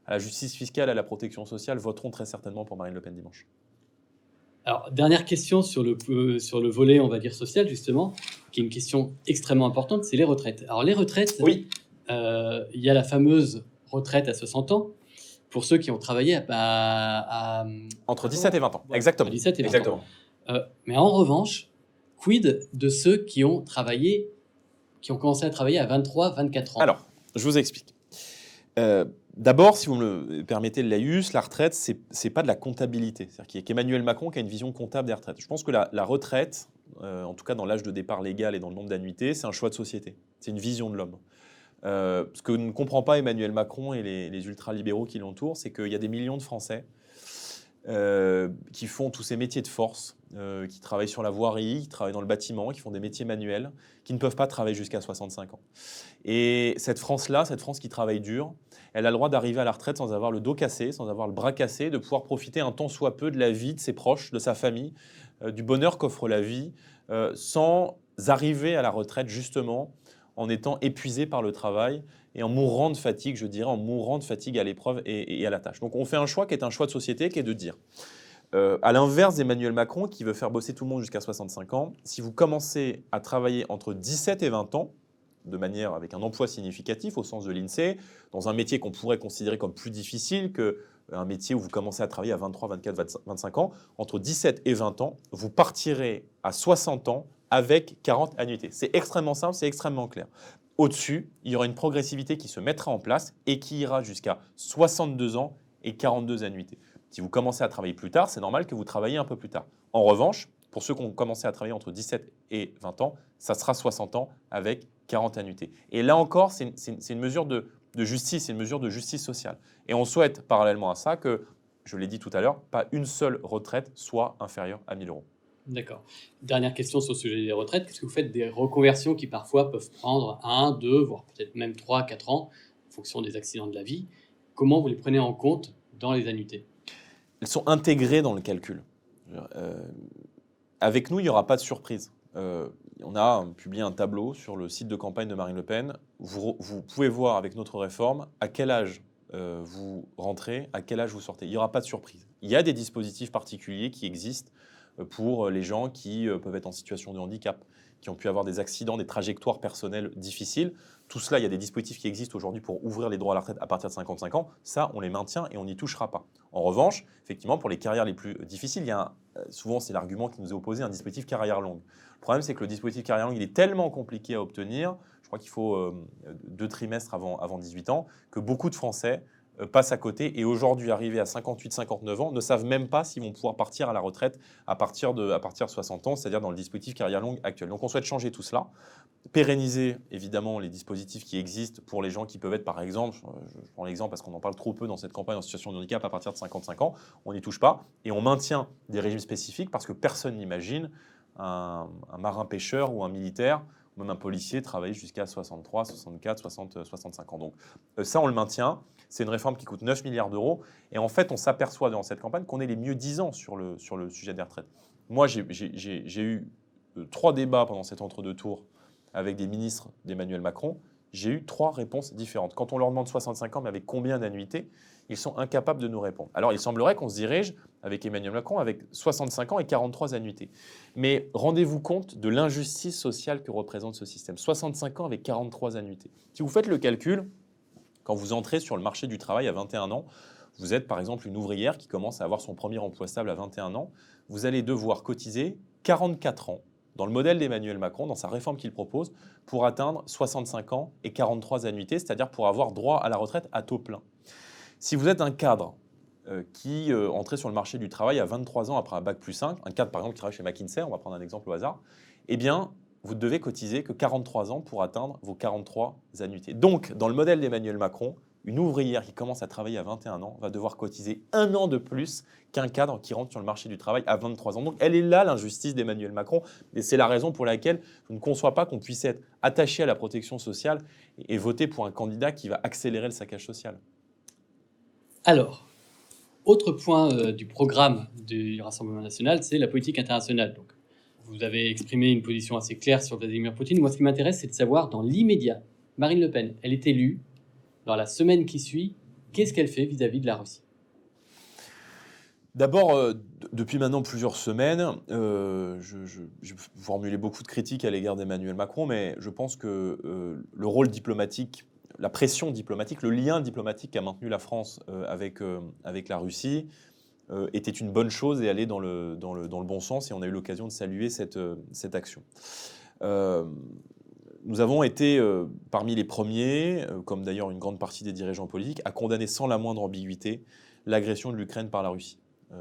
S2: à la justice fiscale, à la protection sociale voteront très certainement pour Marine Le Pen dimanche.
S1: Alors, dernière question sur le volet, on va dire, social, justement, qui est une question extrêmement importante, c'est les retraites. Alors, les retraites,
S2: Oui.
S1: Il y a la fameuse retraite à 60 ans, pour ceux qui ont travaillé
S2: entre 17 et 20 ans,
S1: ouais,
S2: exactement.
S1: 17 et 20
S2: exactement.
S1: ans. Mais en revanche, quid de ceux qui ont commencé à travailler à 23, 24 ans?
S2: Alors, je vous explique. D'abord, si vous me permettez le laïus, la retraite, c'est pas de la comptabilité. C'est-à-dire qu'il y a qu'Emmanuel Macron qui a une vision comptable des retraites. Je pense que la retraite, en tout cas dans l'âge de départ légal et dans le nombre d'annuités, c'est un choix de société. C'est une vision de l'homme. Ce que ne comprend pas Emmanuel Macron et les ultralibéraux qui l'entourent, c'est qu'il y a des millions de Français qui font tous ces métiers de force, qui travaillent sur la voirie, qui travaillent dans le bâtiment, qui font des métiers manuels, qui ne peuvent pas travailler jusqu'à 65 ans. Et cette France-là, cette France qui travaille dur, elle a le droit d'arriver à la retraite sans avoir le dos cassé, sans avoir le bras cassé, de pouvoir profiter un tant soit peu de la vie de ses proches, de sa famille, du bonheur qu'offre la vie, sans arriver à la retraite justement en étant épuisé par le travail et en mourant de fatigue, je dirais, en mourant de fatigue à l'épreuve et à la tâche. Donc on fait un choix qui est un choix de société, qui est de dire, à l'inverse d'Emmanuel Macron, qui veut faire bosser tout le monde jusqu'à 65 ans, si vous commencez à travailler entre 17 et 20 ans, de manière avec un emploi significatif au sens de l'INSEE, dans un métier qu'on pourrait considérer comme plus difficile qu'un métier où vous commencez à travailler à 23, 24, 25 ans, entre 17 et 20 ans, vous partirez à 60 ans avec 40 annuités. C'est extrêmement simple, c'est extrêmement clair. Au-dessus, il y aura une progressivité qui se mettra en place et qui ira jusqu'à 62 ans et 42 annuités. Si vous commencez à travailler plus tard, c'est normal que vous travailliez un peu plus tard. En revanche, pour ceux qui ont commencé à travailler entre 17 et 20 ans, ça sera 60 ans avec 40 annuités. Et là encore, c'est une mesure de justice, c'est une mesure de justice sociale. Et on souhaite parallèlement à ça que, je l'ai dit tout à l'heure, pas une seule retraite soit inférieure à 1 000 euros.
S1: D'accord. Dernière question sur le sujet des retraites. Qu'est-ce que vous faites des reconversions qui parfois peuvent prendre 1, 2, voire peut-être même 3, 4 ans, en fonction des accidents de la vie? Comment vous les prenez en compte dans les annuités?
S2: Elles sont intégrées dans le calcul. avec nous, il n'y aura pas de surprise. On a publié un tableau sur le site de campagne de Marine Le Pen. Vous pouvez voir avec notre réforme à quel âge vous rentrez, à quel âge vous sortez. Il n'y aura pas de surprise. Il y a des dispositifs particuliers qui existent pour les gens qui peuvent être en situation de handicap, qui ont pu avoir des accidents, des trajectoires personnelles difficiles. Tout cela, il y a des dispositifs qui existent aujourd'hui pour ouvrir les droits à la retraite à partir de 55 ans. Ça, on les maintient et on n'y touchera pas. En revanche, effectivement, pour les carrières les plus difficiles, il y a souvent, c'est l'argument qui nous est opposé, un dispositif carrière longue. Le problème, c'est que le dispositif carrière longue, il est tellement compliqué à obtenir, je crois qu'il faut 2 trimestres avant 18 ans, que beaucoup de Français passent à côté et aujourd'hui, arrivés à 58-59 ans, ne savent même pas s'ils vont pouvoir partir à la retraite à partir de 60 ans, c'est-à-dire dans le dispositif carrière longue actuel. Donc on souhaite changer tout cela, pérenniser évidemment les dispositifs qui existent pour les gens qui peuvent être, par exemple, je prends l'exemple parce qu'on en parle trop peu dans cette campagne en situation de handicap, à partir de 55 ans, on n'y touche pas et on maintient des régimes spécifiques parce que personne n'imagine un marin-pêcheur ou un militaire, ou même un policier travailler jusqu'à 63, 64, 60, 65 ans. Donc ça, on le maintient. C'est une réforme qui coûte 9 milliards d'euros. Et en fait, on s'aperçoit dans cette campagne qu'on est les mieux disants sur le sujet des retraites. Moi, j'ai eu 3 débats pendant cet entre-deux tours avec des ministres d'Emmanuel Macron. J'ai eu 3 réponses différentes. Quand on leur demande 65 ans, mais avec combien d'annuités, ils sont incapables de nous répondre. Alors, il semblerait qu'on se dirige avec Emmanuel Macron avec 65 ans et 43 annuités. Mais rendez-vous compte de l'injustice sociale que représente ce système. 65 ans avec 43 annuités. Si vous faites le calcul, quand vous entrez sur le marché du travail à 21 ans, vous êtes par exemple une ouvrière qui commence à avoir son premier emploi stable à 21 ans, vous allez devoir cotiser 44 ans dans le modèle d'Emmanuel Macron, dans sa réforme qu'il propose, pour atteindre 65 ans et 43 annuités, c'est-à-dire pour avoir droit à la retraite à taux plein. Si vous êtes un cadre qui entrait sur le marché du travail à 23 ans après un bac plus 5, un cadre par exemple qui travaille chez McKinsey, on va prendre un exemple au hasard, eh bien, vous ne devez cotiser que 43 ans pour atteindre vos 43 annuités. Donc, dans le modèle d'Emmanuel Macron, une ouvrière qui commence à travailler à 21 ans va devoir cotiser 1 an de plus qu'un cadre qui rentre sur le marché du travail à 23 ans. Donc, elle est là l'injustice d'Emmanuel Macron. Et c'est la raison pour laquelle je ne conçois pas qu'on puisse être attaché à la protection sociale et voter pour un candidat qui va accélérer le saccage social.
S1: Alors, autre point du programme du Rassemblement national, c'est la politique internationale. Donc, vous avez exprimé une position assez claire sur Vladimir Poutine. Moi, ce qui m'intéresse, c'est de savoir, dans l'immédiat, Marine Le Pen, elle est élue. Dans la semaine qui suit, qu'est-ce qu'elle fait vis-à-vis de la Russie ?
S2: D'abord, depuis maintenant plusieurs semaines, je formulais beaucoup de critiques à l'égard d'Emmanuel Macron, mais je pense que le rôle diplomatique, la pression diplomatique, le lien diplomatique qu'a maintenu la France avec la Russie était une bonne chose et allait dans le bon sens, et on a eu l'occasion de saluer cette action. Nous avons été parmi les premiers, comme d'ailleurs une grande partie des dirigeants politiques, à condamner sans la moindre ambiguïté l'agression de l'Ukraine par la Russie.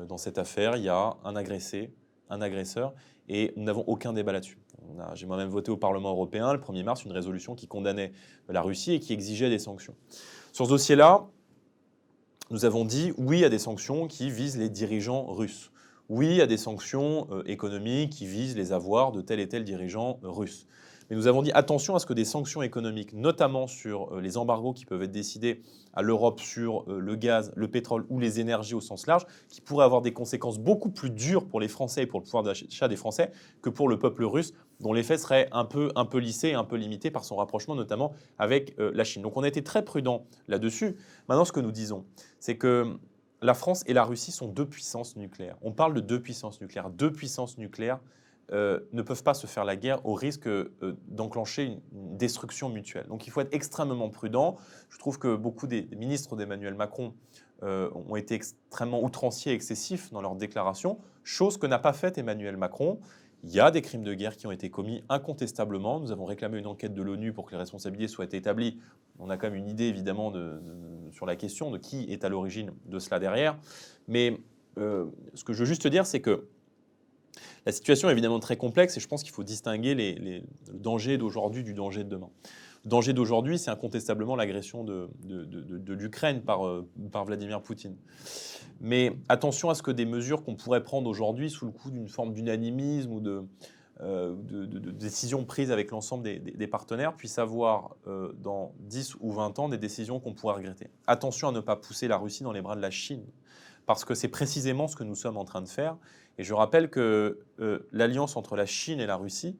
S2: Dans cette affaire, il y a un agressé, un agresseur, et nous n'avons aucun débat là-dessus. J'ai moi-même voté au Parlement européen, le 1er mars, une résolution qui condamnait la Russie et qui exigeait des sanctions. Sur ce dossier-là, nous avons dit oui à des sanctions qui visent les dirigeants russes. Oui à des sanctions économiques qui visent les avoirs de tel et tel dirigeant russe. Mais nous avons dit attention à ce que des sanctions économiques, notamment sur les embargos qui peuvent être décidés à l'Europe sur le gaz, le pétrole ou les énergies au sens large, qui pourraient avoir des conséquences beaucoup plus dures pour les Français et pour le pouvoir d'achat des Français que pour le peuple russe, dont l'effet serait un peu lissé et un peu limité par son rapprochement notamment avec la Chine. Donc on a été très prudents là-dessus. Maintenant, ce que nous disons, c'est que la France et la Russie sont 2 puissances nucléaires. On parle de 2 puissances nucléaires. 2 puissances nucléaires ne peuvent pas se faire la guerre au risque d'enclencher une destruction mutuelle. Donc il faut être extrêmement prudent. Je trouve que beaucoup des ministres d'Emmanuel Macron ont été extrêmement outranciers et excessifs dans leurs déclarations, chose que n'a pas faite Emmanuel Macron. Il y a des crimes de guerre qui ont été commis incontestablement. Nous avons réclamé une enquête de l'ONU pour que les responsabilités soient établies. On a quand même une idée évidemment sur la question de qui est à l'origine de cela derrière. Mais ce que je veux juste dire, c'est que la situation est évidemment très complexe et je pense qu'il faut distinguer le danger d'aujourd'hui du danger de demain. Le danger d'aujourd'hui, c'est incontestablement l'agression de l'Ukraine par Vladimir Poutine. Mais attention à ce que des mesures qu'on pourrait prendre aujourd'hui sous le coup d'une forme d'unanimisme ou de décisions prises avec l'ensemble des partenaires puissent avoir dans 10 ou 20 ans des décisions qu'on pourrait regretter. Attention à ne pas pousser la Russie dans les bras de la Chine. parce que c'est précisément ce que nous sommes en train de faire. Et je rappelle que l'alliance entre la Chine et la Russie,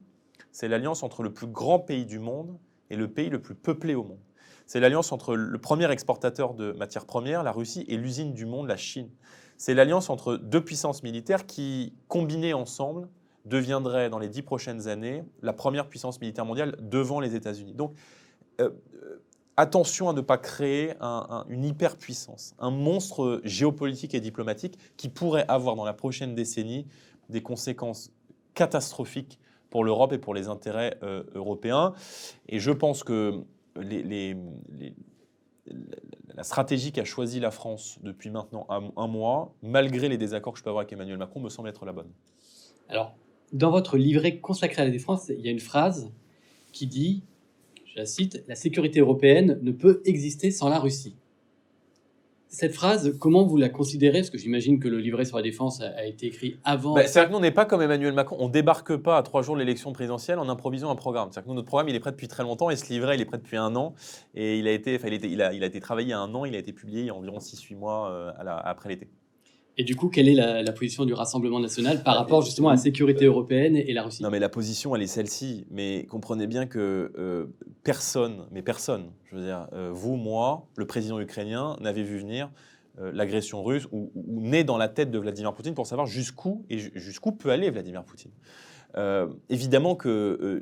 S2: c'est l'alliance entre le plus grand pays du monde et le pays le plus peuplé au monde. C'est l'alliance entre le premier exportateur de matières premières, la Russie, et l'usine du monde, la Chine. C'est l'alliance entre deux puissances militaires qui, combinées ensemble, deviendraient dans les 10 prochaines années la première puissance militaire mondiale devant les États-Unis. Donc, attention à ne pas créer une hyperpuissance, un monstre géopolitique et diplomatique qui pourrait avoir dans la prochaine décennie des conséquences catastrophiques pour l'Europe et pour les intérêts européens. Et je pense que la stratégie qu'a choisie la France depuis maintenant un mois, malgré les désaccords que je peux avoir avec Emmanuel Macron, me semble être la bonne.
S1: Alors, dans votre livret consacré à la défense, il y a une phrase qui dit, je la cite, « La sécurité européenne ne peut exister sans la Russie ». Cette phrase, comment vous la considérez? Parce que j'imagine que le livret sur la défense a été écrit avant.
S2: C'est-à-dire que nous, on n'est pas comme Emmanuel Macron. On ne débarque pas à 3 jours de l'élection présidentielle en improvisant un programme. C'est-à-dire que nous, notre programme, il est prêt depuis très longtemps et ce livret, il est prêt depuis 1 an. Et il a été travaillé il y a 1 an, il a été publié il y a environ 6-8 mois après l'été.
S1: Et du coup, quelle est la position du Rassemblement national par rapport justement à la sécurité européenne et la Russie?
S2: Non, mais la position, elle est celle-ci. Mais comprenez bien que personne, je veux dire, vous, moi, le président ukrainien, n'avait vu venir l'agression russe ou né dans la tête de Vladimir Poutine pour savoir jusqu'où peut aller Vladimir Poutine. Évidemment que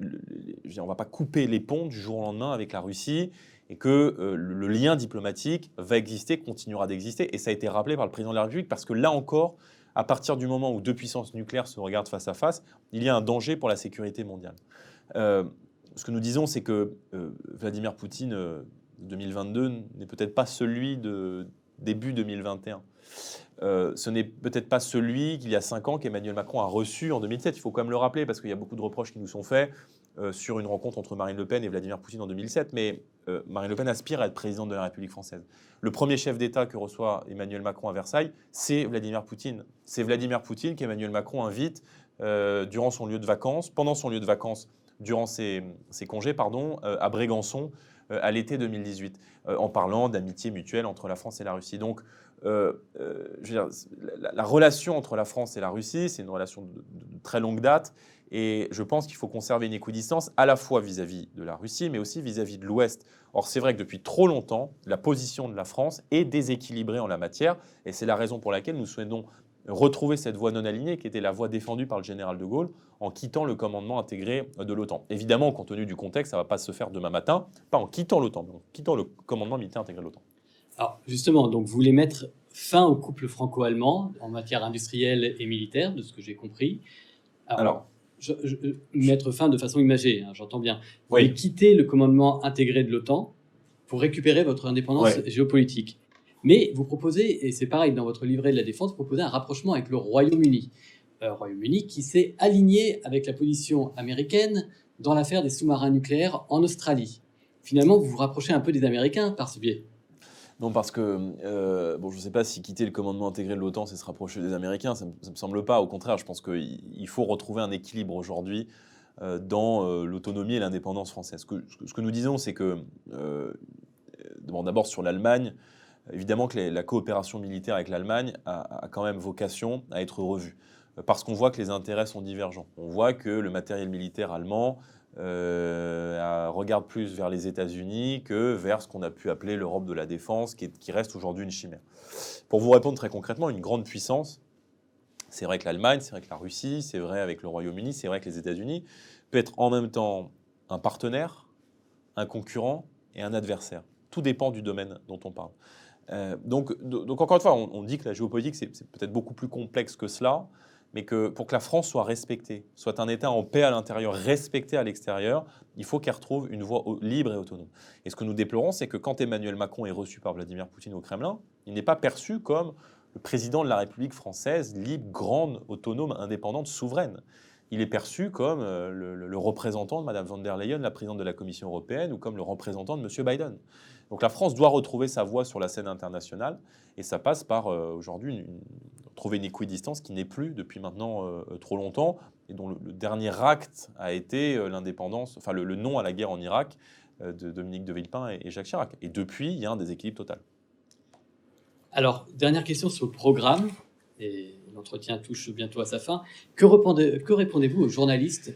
S2: on ne va pas couper les ponts du jour au lendemain avec la Russie et que le lien diplomatique va exister, continuera d'exister. Et ça a été rappelé par le président de la République parce que là encore, à partir du moment où deux puissances nucléaires se regardent face à face, il y a un danger pour la sécurité mondiale. Ce que nous disons, c'est que Vladimir Poutine 2022 n'est peut-être pas celui de début 2021. Ce n'est peut-être pas celui qu'il y a 5 ans qu'Emmanuel Macron a reçu en 2007. Il faut quand même le rappeler parce qu'il y a beaucoup de reproches qui nous sont faits sur une rencontre entre Marine Le Pen et Vladimir Poutine en 2007. Mais Marine Le Pen aspire à être présidente de la République française. Le premier chef d'État que reçoit Emmanuel Macron à Versailles, c'est Vladimir Poutine. C'est Vladimir Poutine qu'Emmanuel Macron invite durant son lieu de vacances, pendant son lieu de vacances, durant ses congés, à Brégançon, à l'été 2018, en parlant d'amitié mutuelle entre la France et la Russie. Donc, je veux dire, la relation entre la France et la Russie, c'est une relation de très longue date. Et je pense qu'il faut conserver une équidistance à la fois vis-à-vis de la Russie, mais aussi vis-à-vis de l'Ouest. Or, c'est vrai que depuis trop longtemps, la position de la France est déséquilibrée en la matière. Et c'est la raison pour laquelle nous souhaitons retrouver cette voie non alignée qui était la voie défendue par le général de Gaulle en quittant le commandement intégré de l'OTAN. Évidemment, compte tenu du contexte, ça ne va pas se faire demain matin, pas en quittant l'OTAN, mais en quittant le commandement militaire intégré de l'OTAN.
S1: Alors justement, donc vous voulez mettre fin au couple franco-allemand en matière industrielle et militaire, de ce que j'ai compris. Alors mettre fin de façon imagée, hein, j'entends bien. Vous voulez quitter le commandement intégré de l'OTAN pour récupérer votre indépendance géopolitique. Mais vous proposez, et c'est pareil dans votre livret de la défense, vous proposez un rapprochement avec le Royaume-Uni. Royaume-Uni qui s'est aligné avec la position américaine dans l'affaire des sous-marins nucléaires en Australie. Finalement, vous vous rapprochez un peu des Américains par ce biais.
S2: Non, parce que, je ne sais pas si quitter le commandement intégré de l'OTAN, c'est se rapprocher des Américains, ça ne me semble pas. Au contraire, je pense qu'il faut retrouver un équilibre aujourd'hui dans l'autonomie et l'indépendance française. Ce que nous disons, c'est que, d'abord sur l'Allemagne, évidemment que la coopération militaire avec l'Allemagne a quand même vocation à être revue, parce qu'on voit que les intérêts sont divergents. On voit que le matériel militaire allemand regarde plus vers les États-Unis que vers ce qu'on a pu appeler l'Europe de la défense, qui reste aujourd'hui une chimère. Pour vous répondre très concrètement, une grande puissance, c'est vrai que l'Allemagne, c'est vrai que la Russie, c'est vrai avec le Royaume-Uni, c'est vrai que les États-Unis, peut être en même temps un partenaire, un concurrent et un adversaire. Tout dépend du domaine dont on parle. Donc encore une fois, on dit que la géopolitique, c'est peut-être beaucoup plus complexe que cela, mais que pour que la France soit respectée, soit un État en paix à l'intérieur, respecté à l'extérieur, il faut qu'elle retrouve une voie libre et autonome. Et ce que nous déplorons, c'est que quand Emmanuel Macron est reçu par Vladimir Poutine au Kremlin, il n'est pas perçu comme le président de la République française, libre, grande, autonome, indépendante, souveraine. Il est perçu comme le représentant de Mme von der Leyen, la présidente de la Commission européenne, ou comme le représentant de M. Biden. Donc la France doit retrouver sa voix sur la scène internationale, et ça passe par aujourd'hui trouver une équidistance qui n'est plus depuis maintenant trop longtemps, et dont le dernier acte a été l'indépendance, enfin le non à la guerre en Irak de Dominique de Villepin et Jacques Chirac. Et depuis, il y a un déséquilibre total.
S1: Alors, dernière question sur le programme, et l'entretien touche bientôt à sa fin. Que répondez-vous aux journalistes,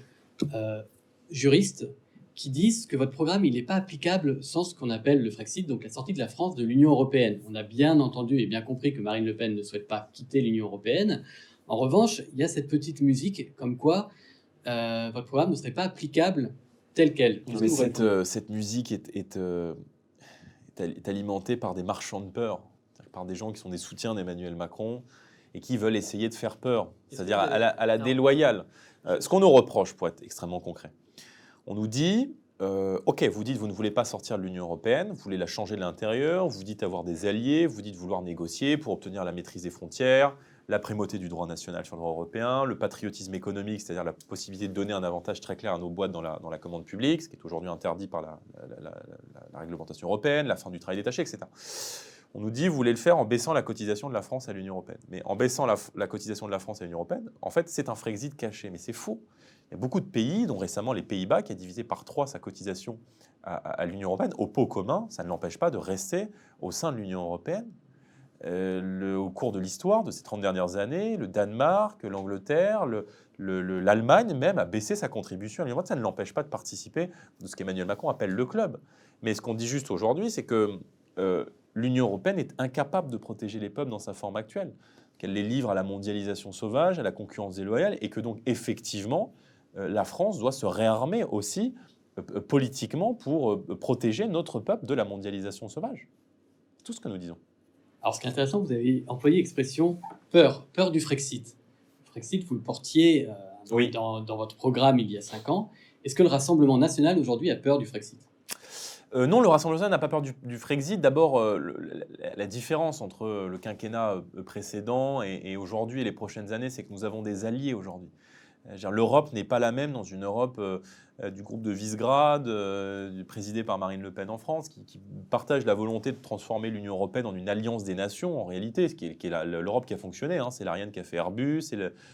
S1: euh, juristes, qui disent que votre programme il n'est pas applicable sans ce qu'on appelle le Frexit, donc la sortie de la France de l'Union européenne? On a bien entendu et bien compris que Marine Le Pen ne souhaite pas quitter l'Union européenne. En revanche, il y a cette petite musique comme quoi votre programme ne serait pas applicable tel quel. Qu'est-ce
S2: Mais
S1: que vous répondez?
S2: cette musique est alimentée par des marchands de peur, c'est-à-dire par des gens qui sont des soutiens d'Emmanuel Macron et qui veulent essayer de faire peur,
S1: Est-ce que
S2: c'est-à-dire
S1: vous avez...
S2: à la
S1: Alors,
S2: déloyale. Ce qu'on nous reproche, pour être extrêmement concret, on nous dit, OK, vous dites vous ne voulez pas sortir de l'Union européenne, vous voulez la changer de l'intérieur, vous dites avoir des alliés, vous dites vouloir négocier pour obtenir la maîtrise des frontières, la primauté du droit national sur le droit européen, le patriotisme économique, c'est-à-dire la possibilité de donner un avantage très clair à nos boîtes dans la commande publique, ce qui est aujourd'hui interdit par la réglementation européenne, la fin du travail détaché, etc. On nous dit, vous voulez le faire en baissant la cotisation de la France à l'Union européenne. Mais en baissant la cotisation de la France à l'Union européenne, en fait, c'est un Frexit caché. Mais c'est faux. Il y a beaucoup de pays, dont récemment les Pays-Bas, qui a divisé par 3 sa cotisation à l'Union européenne, au pot commun. Ça ne l'empêche pas de rester au sein de l'Union européenne. Au cours de l'histoire de ces 30 dernières années, le Danemark, l'Angleterre, l'Allemagne même a baissé sa contribution à l'Union européenne. Ça ne l'empêche pas de participer de ce qu'Emmanuel Macron appelle le club. Mais ce qu'on dit juste aujourd'hui, c'est que l'Union européenne est incapable de protéger les peuples dans sa forme actuelle, qu'elle les livre à la mondialisation sauvage, à la concurrence déloyale, et que donc effectivement, la France doit se réarmer aussi politiquement pour protéger notre peuple de la mondialisation sauvage. C'est tout ce que nous disons.
S1: alors, ce qui est intéressant, vous avez employé l'expression peur du Frexit. Le Frexit, vous le portiez
S2: Oui.
S1: dans votre programme il y a 5 ans. Est-ce que le Rassemblement national aujourd'hui a peur du Frexit?
S2: Non, le Rassemblement national n'a pas peur du Frexit. D'abord, la différence entre le quinquennat précédent et aujourd'hui et les prochaines années, c'est que nous avons des alliés aujourd'hui. L'Europe n'est pas la même dans une Europe du groupe de Visegrad, présidée par Marine Le Pen en France, qui partage la volonté de transformer l'Union européenne en une alliance des nations, en réalité, ce qui est l'Europe qui a fonctionné. Hein. C'est l'Ariane qui a fait Airbus,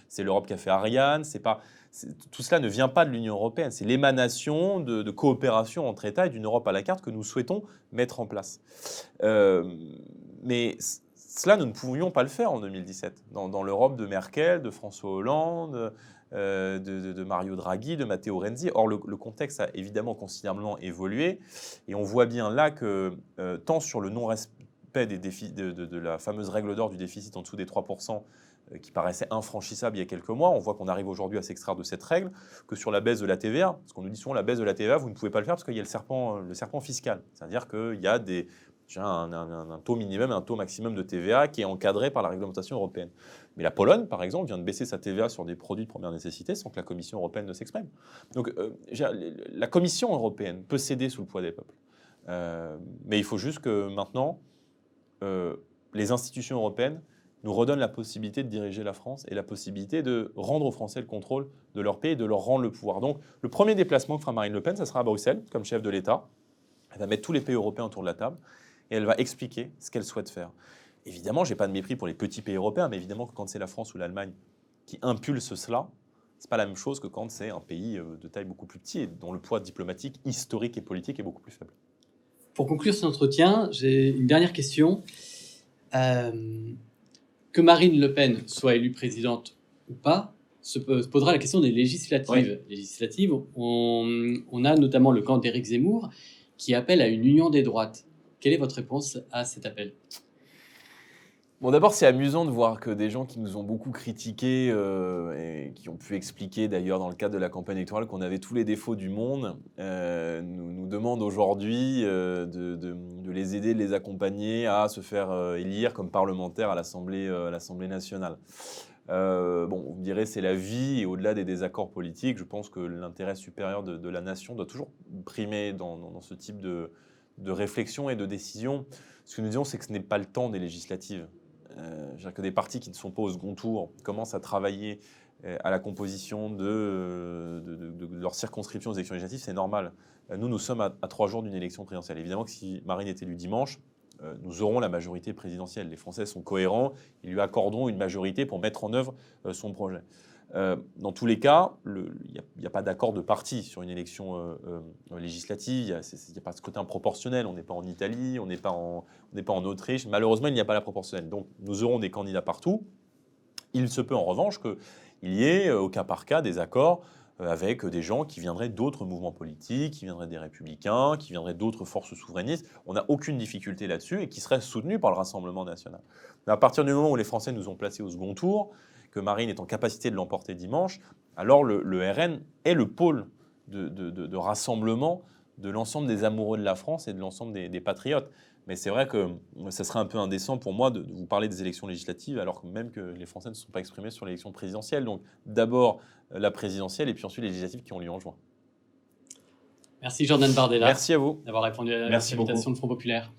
S2: c'est l'Europe qui a fait Ariane. Tout cela ne vient pas de l'Union européenne, c'est l'émanation de coopération entre États et d'une Europe à la carte que nous souhaitons mettre en place. Mais cela, nous ne pouvions pas le faire en 2017, dans l'Europe de Merkel, de François Hollande, de Mario Draghi, de Matteo Renzi. Or, le contexte a évidemment considérablement évolué, et on voit bien là que, tant sur le non-respect de la fameuse règle d'or du déficit en dessous des 3%, qui paraissait infranchissable il y a quelques mois, on voit qu'on arrive aujourd'hui à s'extraire de cette règle, que sur la baisse de la TVA, parce qu'on nous dit souvent la baisse de la TVA, vous ne pouvez pas le faire parce qu'il y a le serpent fiscal, c'est-à-dire qu'il y a un taux minimum et un taux maximum de TVA qui est encadré par la réglementation européenne. Mais la Pologne, par exemple, vient de baisser sa TVA sur des produits de première nécessité sans que la Commission européenne ne s'exprime. Donc la Commission européenne peut céder sous le poids des peuples. Mais il faut juste que maintenant, les institutions européennes nous redonnent la possibilité de diriger la France et la possibilité de rendre aux Français le contrôle de leur pays et de leur rendre le pouvoir. Donc le premier déplacement que fera Marine Le Pen, ça sera à Bruxelles, comme chef de l'État. Elle va mettre tous les pays européens autour de la table et elle va expliquer ce qu'elle souhaite faire. Évidemment, je n'ai pas de mépris pour les petits pays européens, mais évidemment que quand c'est la France ou l'Allemagne qui impulse cela, ce n'est pas la même chose que quand c'est un pays de taille beaucoup plus petite et dont le poids diplomatique, historique et politique est beaucoup plus faible.
S1: Pour conclure cet entretien, j'ai une dernière question. Que Marine Le Pen soit élue présidente ou pas, se posera la question des législatives.
S2: Oui.
S1: Législatives, on a notamment le camp d'Éric Zemmour qui appelle à une union des droites. Quelle est votre réponse à cet appel?
S2: Bon, d'abord, c'est amusant de voir que des gens qui nous ont beaucoup critiqués et qui ont pu expliquer d'ailleurs dans le cadre de la campagne électorale qu'on avait tous les défauts du monde, nous demandent aujourd'hui de les aider, de les accompagner à se faire élire comme parlementaires à l'Assemblée nationale. Bon, vous me direz, c'est la vie et au-delà des désaccords politiques, je pense que l'intérêt supérieur de la nation doit toujours primer dans ce type de réflexion et de décision. Ce que nous disons, c'est que ce n'est pas le temps des législatives. Je que des partis qui ne sont pas au second tour commencent à travailler à la composition de leur circonscription aux élections législatives, c'est normal. Nous sommes à 3 jours d'une élection présidentielle. Évidemment que si Marine est élue dimanche, nous aurons la majorité présidentielle. Les Français sont cohérents, ils lui accorderont une majorité pour mettre en œuvre son projet. Dans tous les cas, il n'y a pas d'accord de parti sur une élection législative. Il n'y a pas ce côté proportionnel. On n'est pas en Italie, on n'est pas en Autriche. Malheureusement, il n'y a pas la proportionnelle. Donc, nous aurons des candidats partout. Il se peut en revanche qu'il y ait au cas par cas des accords avec des gens qui viendraient d'autres mouvements politiques, qui viendraient des Républicains, qui viendraient d'autres forces souverainistes. On n'a aucune difficulté là-dessus et qui seraient soutenus par le Rassemblement national. Mais à partir du moment où les Français nous ont placés au second tour, que Marine est en capacité de l'emporter dimanche, alors le RN est le pôle de rassemblement de l'ensemble des amoureux de la France et de l'ensemble des patriotes. Mais c'est vrai que ça serait un peu indécent pour moi de vous parler des élections législatives alors que même que les Français ne se sont pas exprimés sur l'élection présidentielle. Donc d'abord la présidentielle et puis ensuite les législatives qui ont lieu en juin.
S1: Merci Jordan Bardella.
S2: Merci à vous.
S1: D'avoir répondu à
S2: Merci
S1: l'invitation
S2: beaucoup.
S1: de Front Populaire.